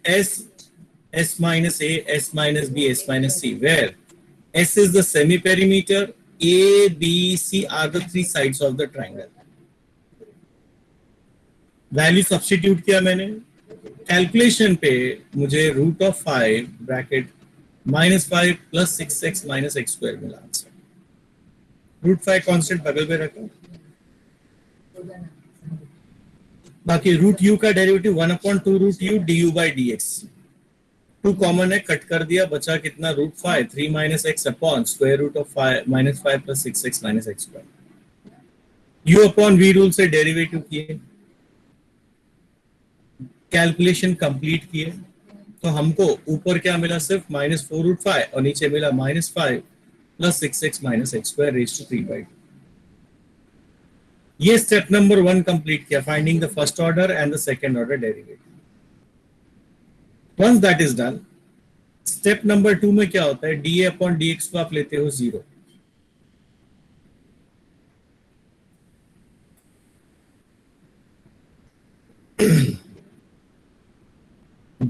s minus a, s minus b, s minus c, where s is the semi perimeter, a, b, c are the 3 sides of the triangle. Value substitute किया मैंने, calculation पे मुझे √5 bracket -5 plus 6x minus x square मिला answer. √5 constant बगल में रखो, बाकी √u का डेरिवेटिव 1/2 √u du/dx, 2 कॉमन है, कट कर दिया, बचा कितना, √5 3 minus x upon square root of -5 plus 6x minus x square. u अपॉन v रूल से डेरिवेटिव किए, कैलकुलेशन कंप्लीट किए, तो हमको ऊपर क्या मिला, सिर्फ -4√5 और नीचे मिला -5 plus 6x minus x square raise to 3/2। ये स्टेप नंबर 1 कंप्लीट किया, finding the first order and the second order derivative. Once that is done, step number 2 में क्या होता है, dA upon dx को आप लेते हो 0।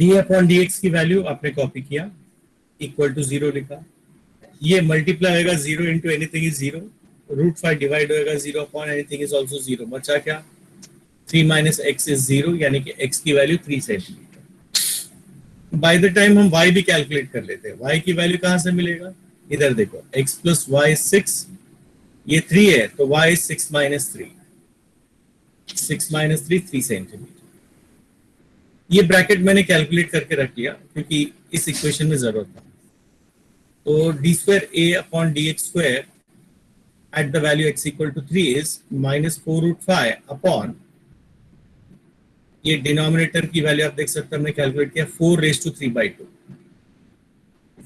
डी अपॉन डी एक्स की वैल्यू आपने कॉपी किया, इक्वल टू 0 लिखा, ये मल्टीप्लाई होगा 0 इंटू एनीथिंग इज 0, √5 डिवाइड होगा 0 अपॉन एनीथिंग इज ऑल्सो 0, बचा क्या 3 माइनस एक्स इज 0, यानी कि x की value 3 centimetre. By the time हम y भी कैलकुलेट कर लेते हैं, y की वैल्यू कहां से मिलेगा, इधर देखो x प्लस वाई 6, ये 3 है तो y is 6 minus 3, 6 minus 3 3 centimetre. ये ब्रैकेट मैंने कैलकुलेट करके रख लिया क्योंकि इस इक्वेशन में जरूरत था। तो d square a upon d x square at the value x equal to 3 is -4√5 upon, ये डिनोमिनेटर की वैल्यू आप देख सकते हैं हमने कैलकुलेट किया 4⁵3/2,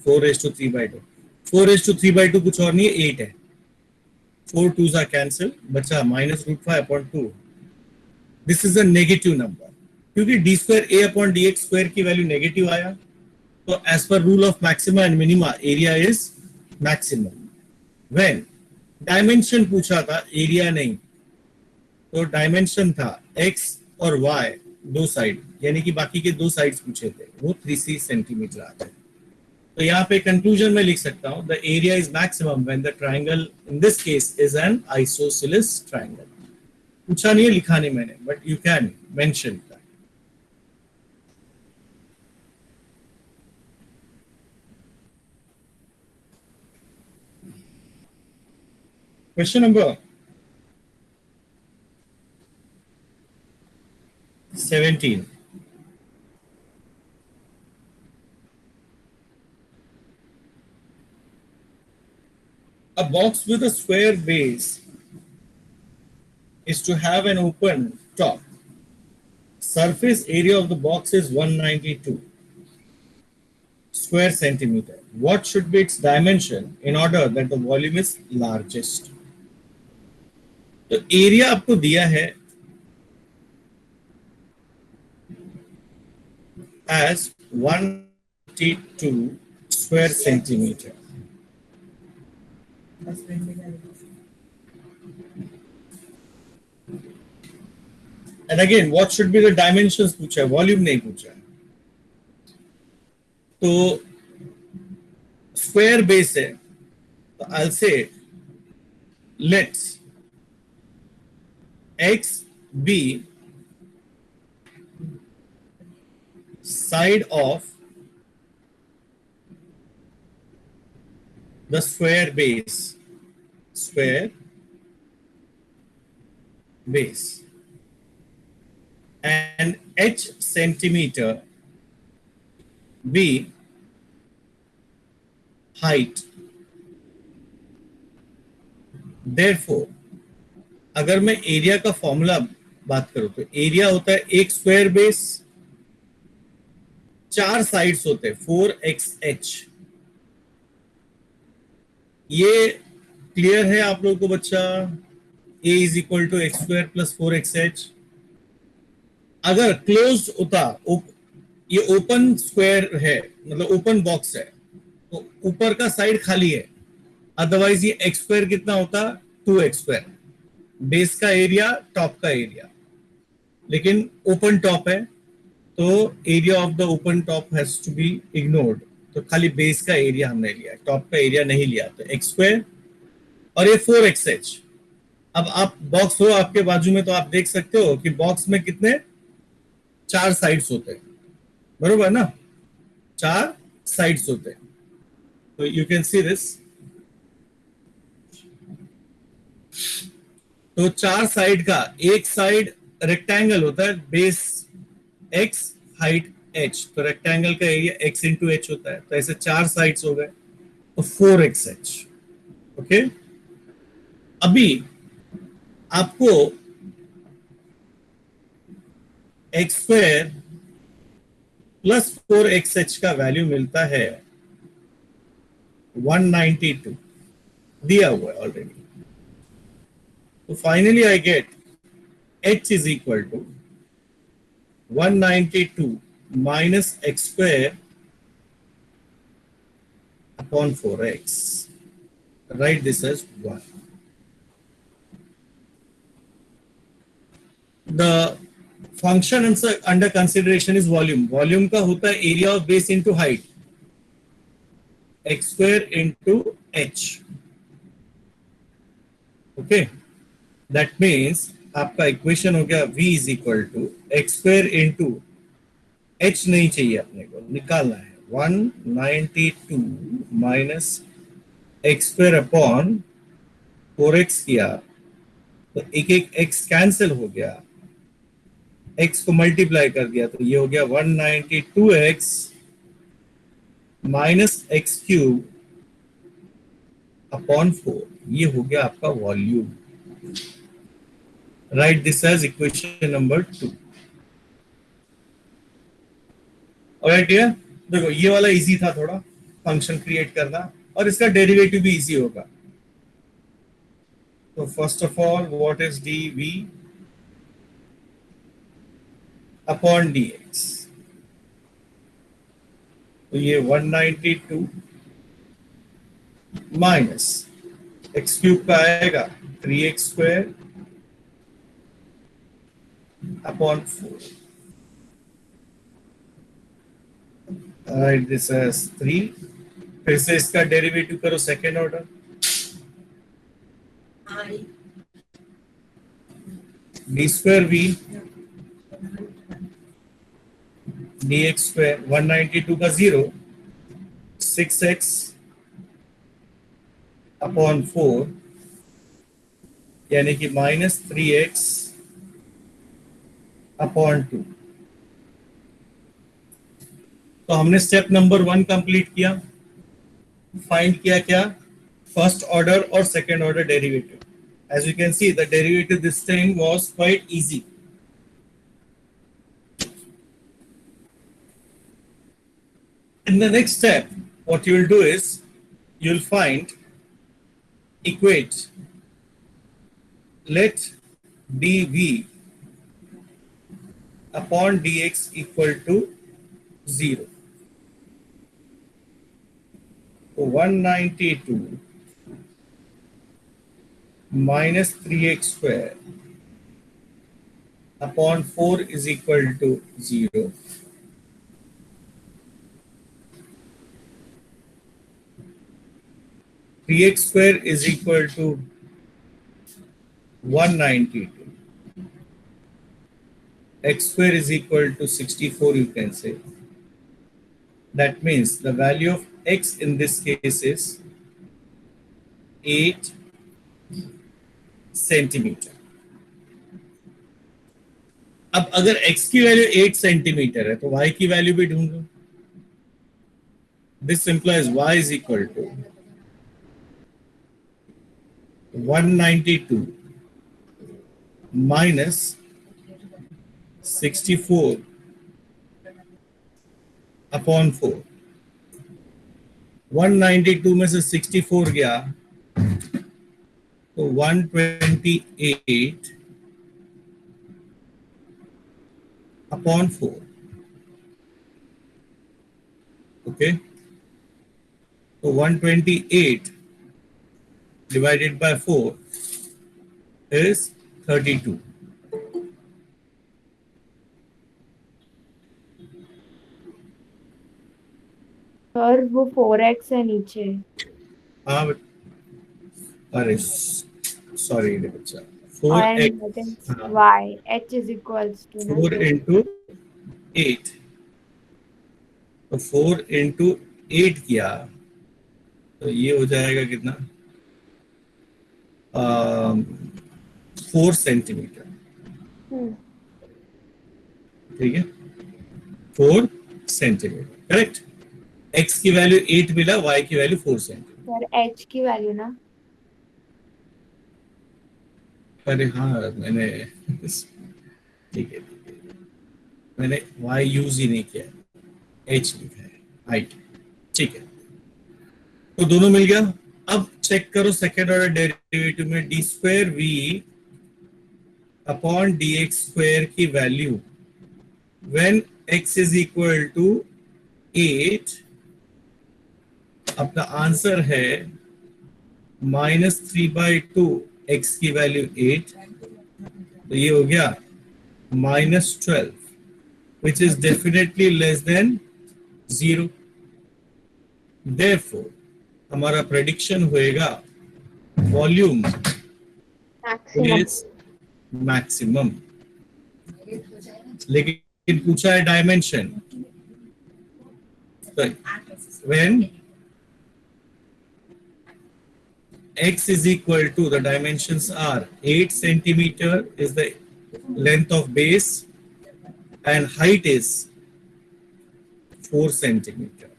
4⁵3/2, 4⁵3/2 कुछ और नहीं है 8 है, 4 2s are cancel, बचा -√5 upon 2। This is a negative number, क्योंकि d square a upon d x square की वैल्यू नेगेटिव आया, तो as per rule of maxima and minima area is maximum. When dimension पूछा था, एरिया नहीं, तो dimension था एक्स और वाई दो साइड, यानी कि बाकी के दो साइड्स पूछे थे, वो 3 सेंटीमीटर आते। तो यहाँ पे कंक्लूजन में लिख सकता हूं, the area is maximum when the triangle in this case is an isosceles triangle. पूछा नहीं है, लिखा नहीं मैंने, but you can mention that. Question number 17. A box with a square base is to have an open top. Surface area of the box is 192 square centimeter. What should be its dimension in order that the volume is largest? तो area आपको दिया है as 192 square centimeter. And again, what should be the dimensions पूछा है, volume नहीं पूछा है। तो स्क्वायर बेस है, तो I'll say let x be side of the square base, and h centimeter be height. Therefore, अगर मैं एरिया का फॉर्मूला बात करूं तो एरिया होता है एक स्क्वायर बेस, 4 साइड्स होते हैं 4xh। ये क्लियर है आप लोगों को बच्चा? a is equal to x square plus 4xh। अगर क्लोज होता, ये ओपन स्क्वायर है, मतलब ओपन बॉक्स है, तो ऊपर का साइड खाली है, अदरवाइज ये एक्स स्क्वायर कितना होता 2x स्क्वायर, बेस का एरिया टॉप का एरिया, लेकिन ओपन टॉप है तो area of the open top has to be ignored, तो खाली बेस का एरिया हमने लिया, टॉप का एरिया नहीं लिया, तो एक्स स्क्वायर और ये 4xh। अब आप बॉक्स हो आपके बाजू में तो आप देख सकते हो कि बॉक्स में कितने 4 साइड्स होते हैं, बरोबर ना, 4 साइड्स होते हैं। तो यू कैन सी दिस, तो 4 साइड का एक साइड रेक्टेंगल होता है, बेस x हाइट h, तो रेक्टेंगल का एरिया x इंटू h होता है, तो ऐसे 4 साइड्स हो गए, तो 4xh। ओके, अभी आपको x स्क्वायर प्लस 4xh का वैल्यू मिलता है 192, दिया हुआ है already. So finally I get h is equal to 192 minus x square upon 4x. Write this as 1. The function under consideration is volume. Volume का होता है area of base into height, x square into h. Okay, that means आपका equation हो गया v is equal to x square into h नहीं चाहिए, अपने को निकालना है 192 minus x square upon 4x किया तो एक एक x कैंसिल हो गया, x को मल्टीप्लाई कर दिया तो ये हो गया 192x minus x cube upon 4. ये हो गया आपका volume. Right this as equation number 2. Alright, ये देखो ये वाला इजी था थोड़ा फंक्शन क्रिएट करना, और इसका डेरिवेटिव भी इजी होगा. तो first of all what is dv upon dx. तो ये 192 माइनस एक्स क्यूब का आएगा 3x square upon 4. Right this as 3. फिर से इसका डेरिवेटिव करो second order. D square v d x square 192 का 0 6x अपॉन 4 यानी कि माइनस 3x अपॉन 2. तो हमने स्टेप नंबर 1 कंप्लीट किया. फाइंड किया क्या, फर्स्ट ऑर्डर और second order derivative. As you can see, the derivative this time was quite easy. In the next step, what you will do is you will find equate. Let dv upon dx equal to 0. So 192 minus 3x square upon 4 is equal to 0. X square is equal to 192. X square is equal to 64, you can say. That means the value of x in this case is 8 centimetre. अब अगर x की value 8 centimetre है तो y की value भी ढूंढो. This implies y is equal to 192 minus 64 upon 4. 192 में से 64 गया तो 128 अपॉन 4. ओके, तो 128 डिवाइडेड बाय 4 इज 32. सर वो 4x है नीचे. हाँ, अरे सॉरी बच्चा, 4x y h is equals to 4 into 8. तो 4 into 8 किया तो ये हो जाएगा कितना, 4 सेंटीमीटर. ठीक है, 4 सेंटीमीटर. करेक्ट. x की वैल्यू 8 मिला, y की वैल्यू 4 सेंटीमीटर. सर h की वैल्यू ना. अरे हाँ, मैंने ठीक है मैंने y यूज ही नहीं किया, h लिखा है, हाइट. ठीक है, तो दोनों मिल गया. अब चेक करो सेकेंड ऑर्डर डेरिवेटिव में d square v upon d x square की value when x is equal to 8. अपना आंसर है -3/2. x की वैल्यू 8, तो ये हो गया minus 12, which is definitely less than 0. Therefore, हमारा prediction होएगा volume Maximum. is maximum. लेकिन पूछा है dimension. So, when x is equal to, the dimensions are 8 centimeter is the length of base and height is 4 centimeter.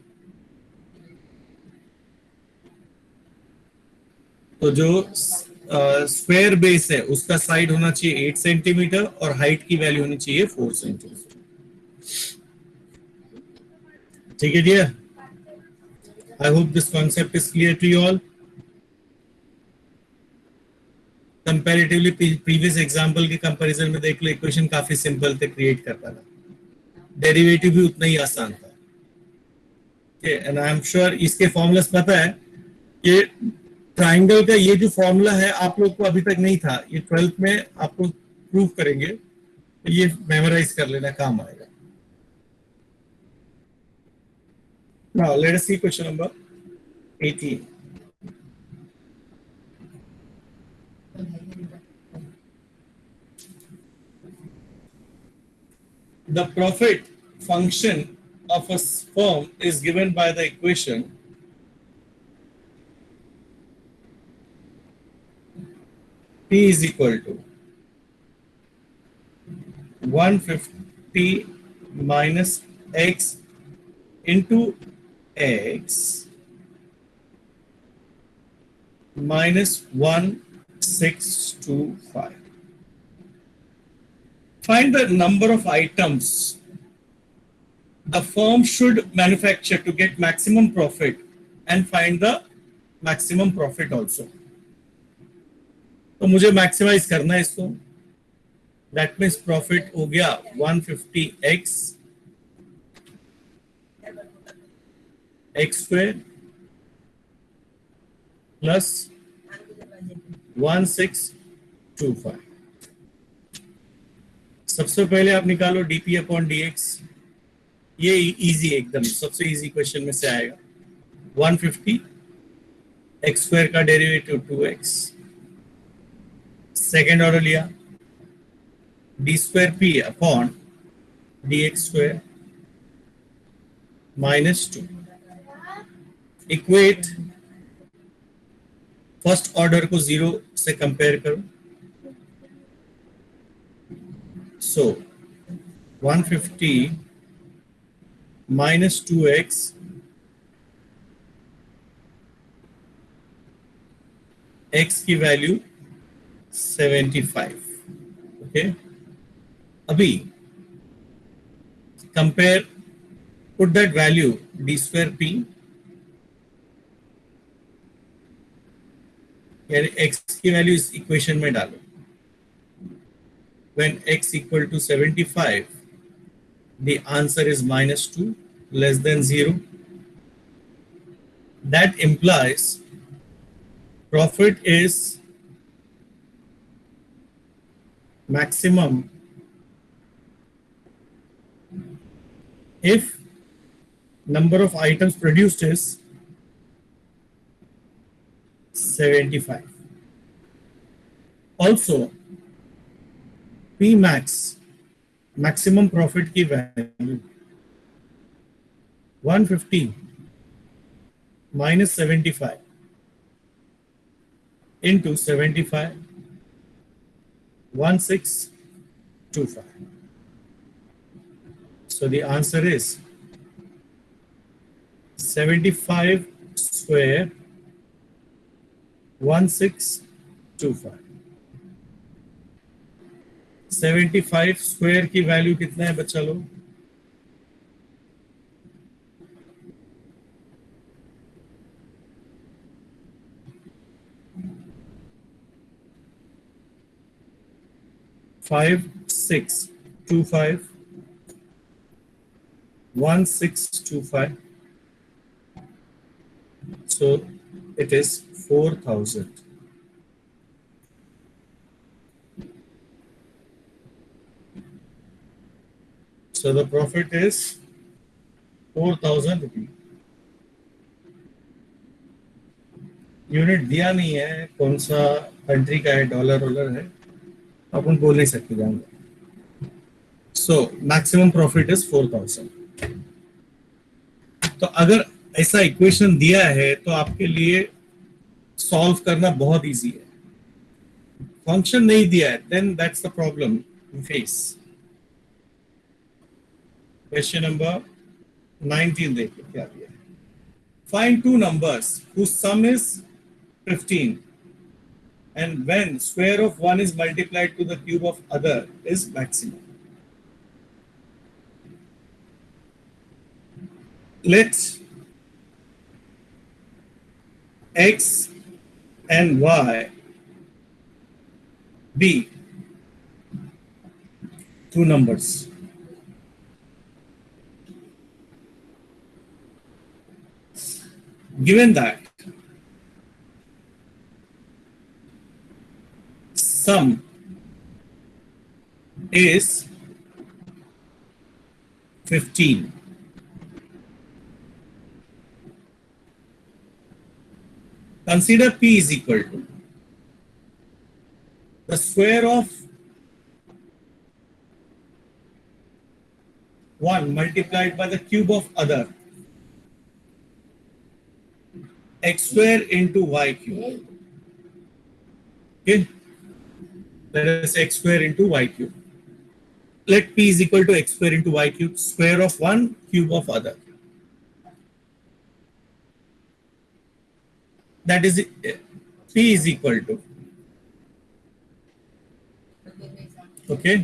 तो जो square base है उसका side होना चाहिए 8 सेंटीमीटर और हाइट की वैल्यू होनी चाहिए 4 सेंटीमीटर. ठीक है dear, I hope this concept is clear to you all. Comparatively previous example के कंपैरिजन में देख लो, इक्वेशन काफी सिंपल थे क्रिएट करना था, डेरिवेटिव भी उतना ही आसान था. एंड आई एम श्योर इसके फॉर्मूलास पता है कि ट्राइंगल का ये जो फॉर्मूला है आप लोग को अभी तक नहीं था, ये 12th में आपको प्रूव करेंगे, तो ये मेमोराइज कर लेना, काम आएगा. Now let us see question number 18. The profit function of a firm is given by the equation P is equal to 150 minus x into x minus 1625. Find the number of items the firm should manufacture to get maximum profit and find the maximum profit also. तो मुझे maximise करना है इसको. That means profit हो गया 150x x square plus 1625. सबसे पहले आप निकालो dp अपॉन dx. ये इजी एकदम, सबसे इजी क्वेश्चन में से आएगा. 150 x स्क्वायर का डेरिवेटिव 2x, सेकेंड ऑर्डर लिया, D square p upon d x square minus 2. Equate first order को 0 से कंपेयर करो. सो 150 माइनस 2x x की वैल्यू 75. ओके, अभी compare, put that value D square P यानी x की value इस इक्वेशन में डालो. When x equal to 75, the answer is -2 less than 0. That implies profit is maximum if number of items produced is 75. Also, P max, maximum profit की value 150 minus 75 into 75, 1625. So the answer is 75 square 1625. 75 square की value कितना है बच्चा लोग? Five, 6, 2, 5, 1, 6, 2, 5. So it is 4,000. So the profit is 4,000 rupees. Unit दिया नहीं है, कौन सा कंट्री का है, डॉलर वॉलर है, अपन बोल नहीं सकते जाएंगे. So maximum profit is 4,000. तो अगर ऐसा इक्वेशन दिया है तो आपके लिए सॉल्व करना बहुत इजी है. फंक्शन नहीं दिया है, then that's the problem we face. Question number 19 देखिए क्या दिया है. Find two numbers whose sum is 15 and when square of one is multiplied to the cube of other is maximum. Let x and y be two numbers. Given that sum is 15, consider p is equal to the square of 1 multiplied by the cube of other, x square into y cube. Okay, let us say x square into y cube. Let p is equal to x square into y cube, square of one, cube of other. That is p is equal to, okay,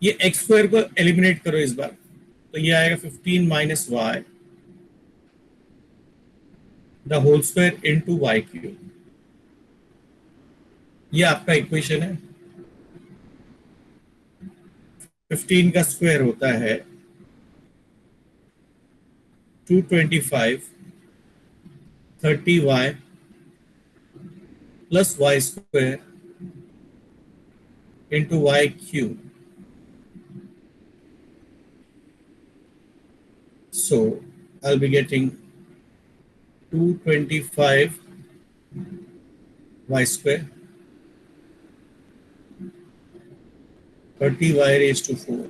ये x square को eliminate करो इस बार, तो ये आएगा 15 minus y the whole square into y cube. ये आपका equation है. 15 का स्क्वायर होता है 225 30y plus y square into y cube. So I'll be getting 225 y square 30 y raised to 4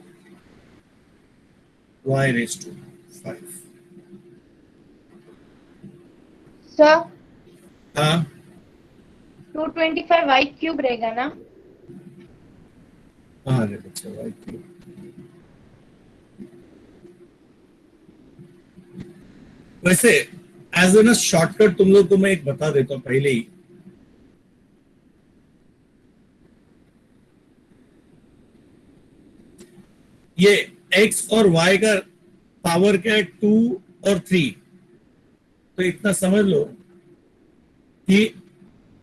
y raised to 5. Sir हाँ 225 y क्यूब रहेगा ना? हाँ रे बच्चा y cube. वैसे एज एन शॉर्टकट तुम लोग को मैं एक बता देता हूं पहले ही. ये x और y का पावर क्या है 2 और 3. तो इतना समझ लो कि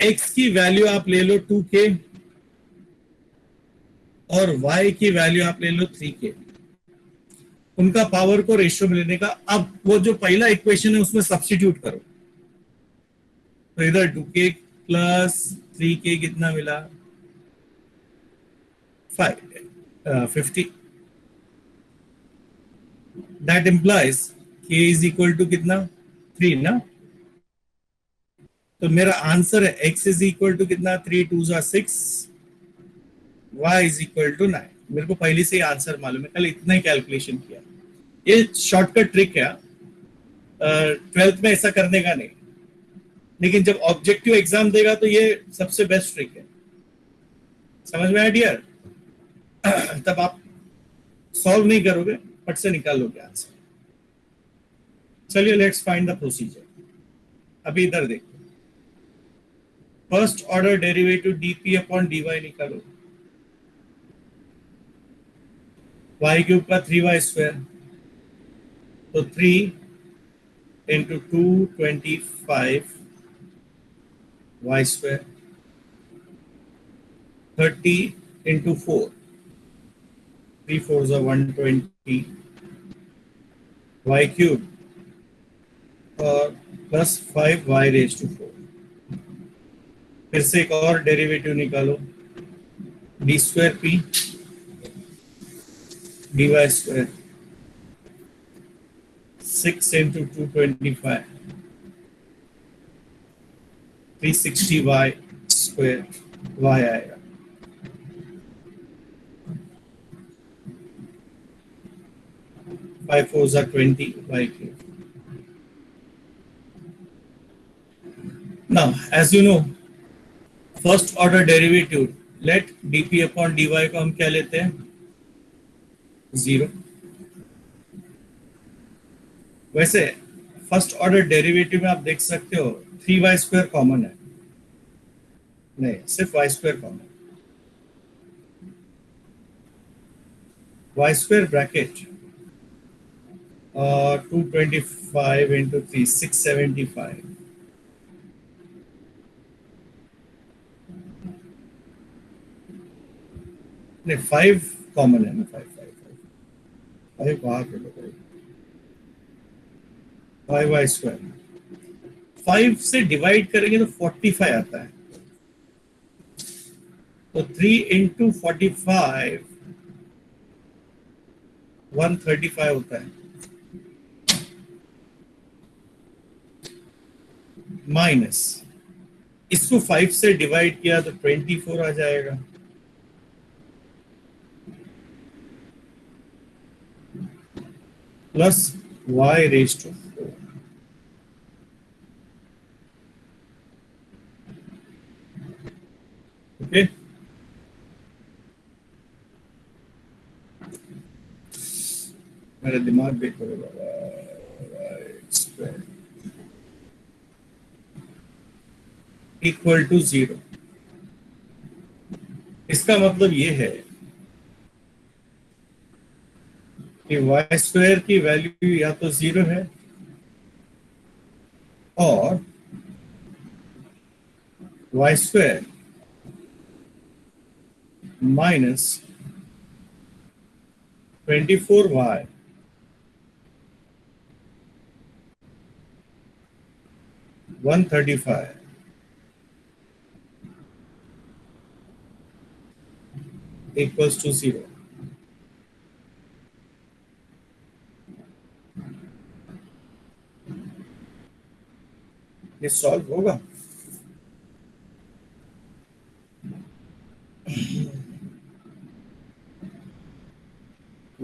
x की वैल्यू आप ले लो 2k और y की वैल्यू आप ले लो 3k. उनका पावर को रेशियो में लेने का. अब वो जो पहला इक्वेशन है उसमें सब्स्टिट्यूट करो. तो इधर 2k प्लस 3k कितना मिला 50. That implies k is equal to कितना 3 ना. तो मेरा आंसर है x इज इक्वल टू कितना 3 2 6 y इज इक्वल टू 9. मेरे को पहले से ही आंसर मालूम है, कल इतना ही कैलकुलेशन किया. ये शॉर्टकट ट्रिक है, 12th में ऐसा करने का नहीं, लेकिन जब ऑब्जेक्टिव एग्जाम देगा तो ये सबसे बेस्ट ट्रिक है. समझ में आया डियर? तब आप सॉल्व नहीं करोगे, फट से निकाल लोगे आंसर. चलिए लेट्स फाइंड द प्रोसीजर. अभी इधर देखो, first order derivative dp upon dy निकालो. y क्यूब का 3y स्क्वायर, तो 3 into 225 y square 30 into 4 3 4s are 120 y cube और प्लस 5y raised to 4. फिर से एक और डेरिवेटिव निकालो, d square p dy square 6 into 225 360y square y आएगा 5 4s are 20 y cube. Now, as you know, first order derivative, let dp upon dy को हम क्या लेते हैं? 0. वैसे फर्स्ट ऑर्डर डेरिवेटिव में आप देख सकते हो 3y स्क्वायर कॉमन है, नहीं सिर्फ y square common, y square bracket 225 into 3 675 नहीं 5 कॉमन है ना 5 कहाँ पे बताइए 5y स्क्वायर 5 से डिवाइड करेंगे तो 45 आता है, तो 3 into 45 135 होता है, माइनस इसको 5 से डिवाइड किया तो 24 आ जाएगा, plus y raise to 4. Okay, मेरा दिमाग देखो इक्वल टू 0. इसका मतलब ये है कि y स्क्वायर की वैल्यू या तो 0 है और y square minus 24y one 35 equals to 0. ये सॉल्व होगा?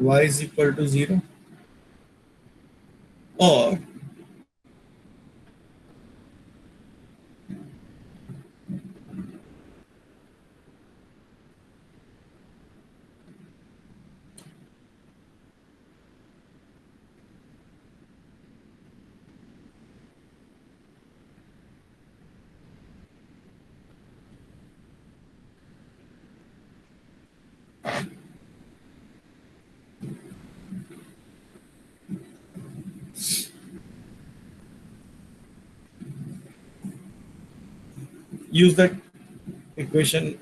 y is equal to 0 और use that equation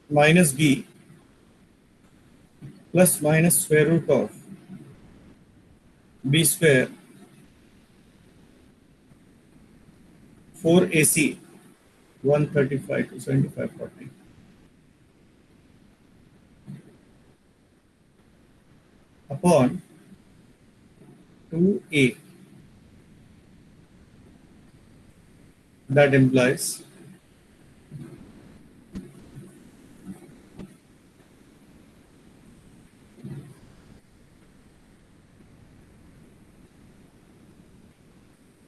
minus b plus minus square root of b square 4ac 135 to 75 40 upon 2a. That implies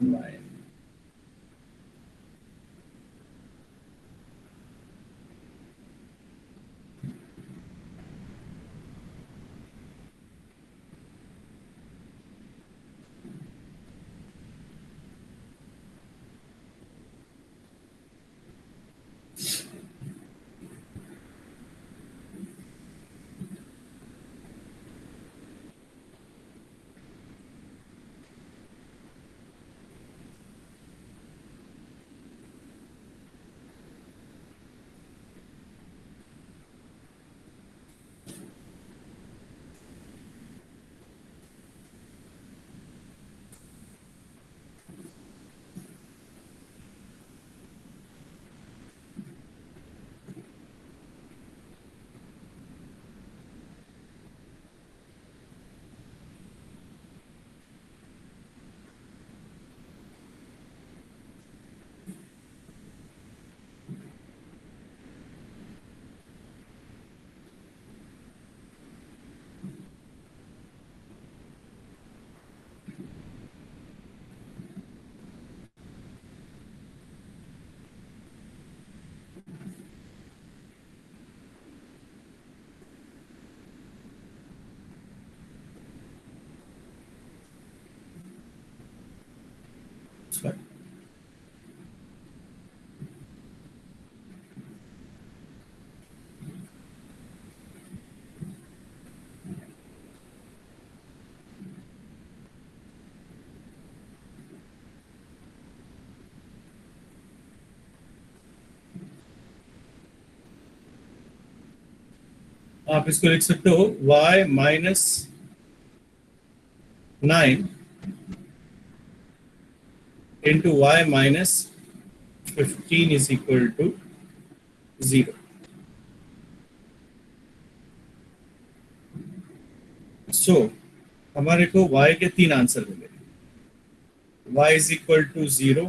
nine. It's fine. आप इसको लिख सकते हो y minus 9 into y minus 15 is equal to 0. So हमारे को y के 3 answer मिले. y is equal to 0,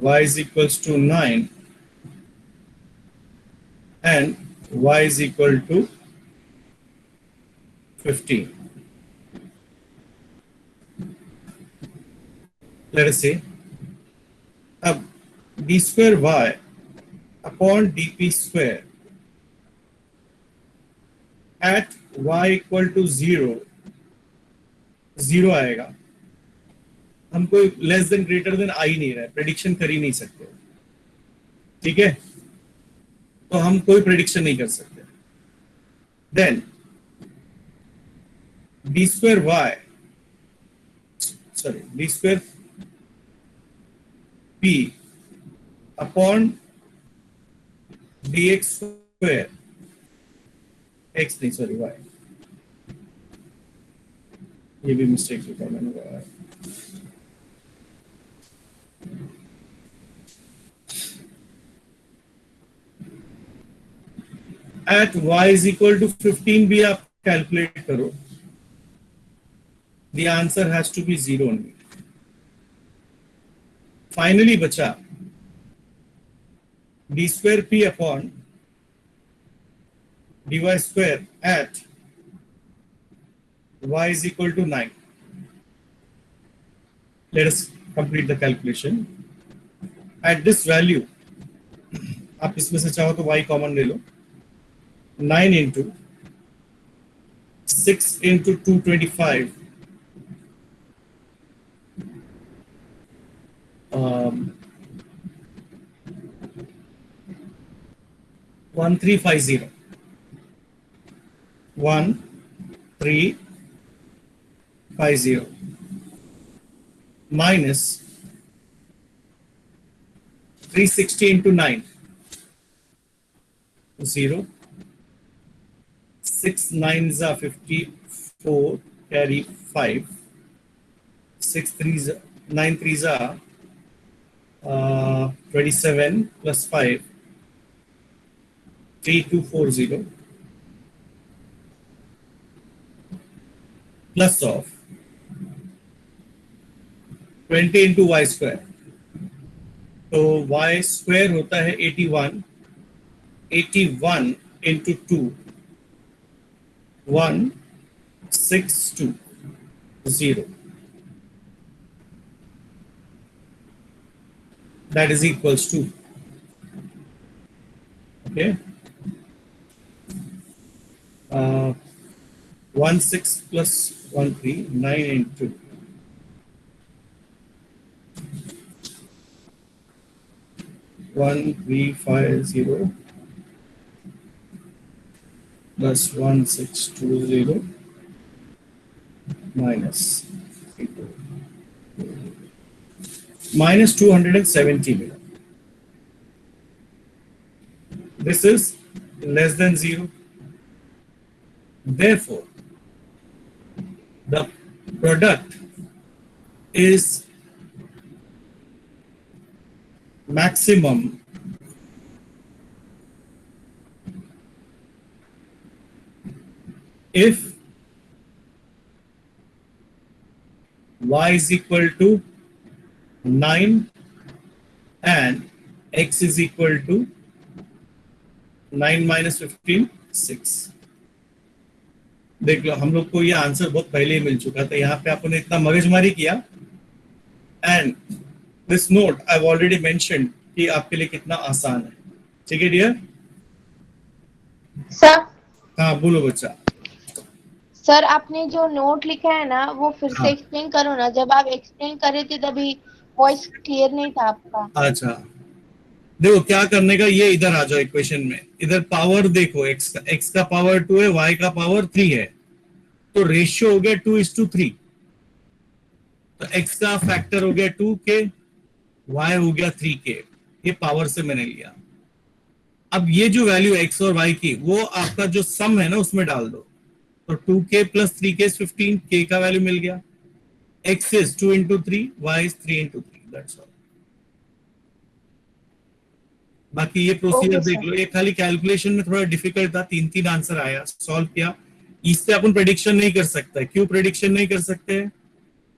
y is equals to 9 and y is equal to 15. Let us say, अब d square y upon dp square at y equal to 0 आएगा. हम कोई less than greater than आ ही नहीं रहा है, prediction कर ही नहीं सकते. ठीक है, तो हम कोई प्रेडिक्शन नहीं कर सकते. Then d square p upon d x square x नहीं सॉरी वाई, ये भी मिस्टेक होता मैंने बोला. At y is equal to 15 भी आप कैलकुलेट करो, the answer has to be 0 only. Finally बचा d square p upon dy square at y is equal to 9. Let us complete the calculation. At this value, आप इसमें से चाहो तो y common ले लो. 9 into 6 into 225 1350 1350 minus 360 into 9 0. 6 9s are 54, carry 5. 6 3s, 9 3s are 27 plus 5, 3240 plus of 20 into y square. तो y square होता है 81, 81 into 2 1620. That is equals to, okay, 16 plus 13, 9 into 1350 plus 1620 minus 270 million. This is less than 0. Therefore, the product is maximum if y is equal to 9 and x is equal to 9 minus 15 6. देख लो, हम लोग को ये answer बहुत पहले ही मिल चुका था. यहाँ पे आपने इतना मगजमारी किया. And this note I have already mentioned कि आपके लिए कितना आसान है. ठीक है डियर? सर हाँ बोलो बच्चा. सर आपने जो नोट लिखा है ना वो फिर से हाँ। एक्सप्लेन करो ना, जब आप एक्सप्लेन कर रहे थे तभी वॉइस क्लियर नहीं था आपका। अच्छा, देखो क्या करने का, ये इधर आ जाओ इक्वेशन में, इधर पावर देखो, x का पावर 2 है, y का पावर 3 है, तो रेशियो हो गया 2:3। तो x का फैक्टर हो गया 2k, y हो गया 3k, ये पावर से मैंने लिया। अब ये जो वैल्यू x और y की, वो आपका जो सम है ना उसमें डाल दो, तो 2k plus 3k is 15, k का वैल्यू मिल गया, x is 2 into 3, y is 3 into 3, that's all। बाकी ये प्रोसीजर Okay, देख sir. लो, ये खाली कैलकुलेशन में थोड़ा डिफिकल्ट था, 3 आंसर आया, सॉल्व किया। इससे अपन प्रेडिक्शन नहीं कर सकते, क्यों प्रेडिक्शन नहीं कर सकते,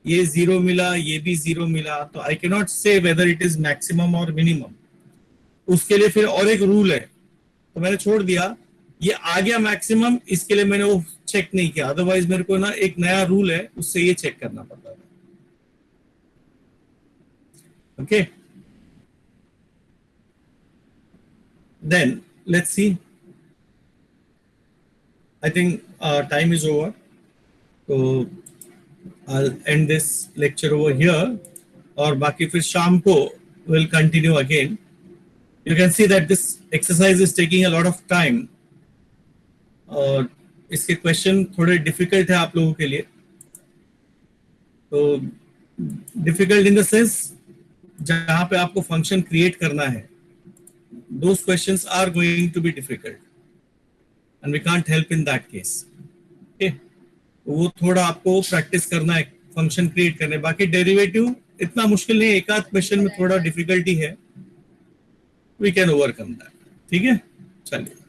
ये 0 मिला, ये भी 0 मिला, तो आई कैन नॉट से वेदर इट इज मैक्सिमम और मिनिमम। उसके लिए फिर और एक रूल है, तो मैंने छोड़ दिया, ये आ गया मैक्सिमम, इसके लिए मैंने वो चेक नहीं किया, अदरवाइज मेरे को ना एक नया रूल है उससे ये चेक करना पड़ता है। Okay, then let's see, I think time is over, so I'll end this lecture over here, और बाकी फिर शाम को we'll continue again। You can see that this exercise is taking a lot of time, और इसके question थोड़े difficult है आप लोगों के लिए, तो डिफिकल्ट इन द सेंस जहां पे आपको फंक्शन क्रिएट करना है, those questions are going to be difficult and we can't help in that case। okay, वो थोड़ा आपको प्रैक्टिस करना है फंक्शन क्रिएट करने, बाकी डेरिवेटिव इतना मुश्किल नहीं है, एक आध क्वेश्चन में थोड़ा डिफिकल्टी है, we can overcome that। ठीक है, चलिए।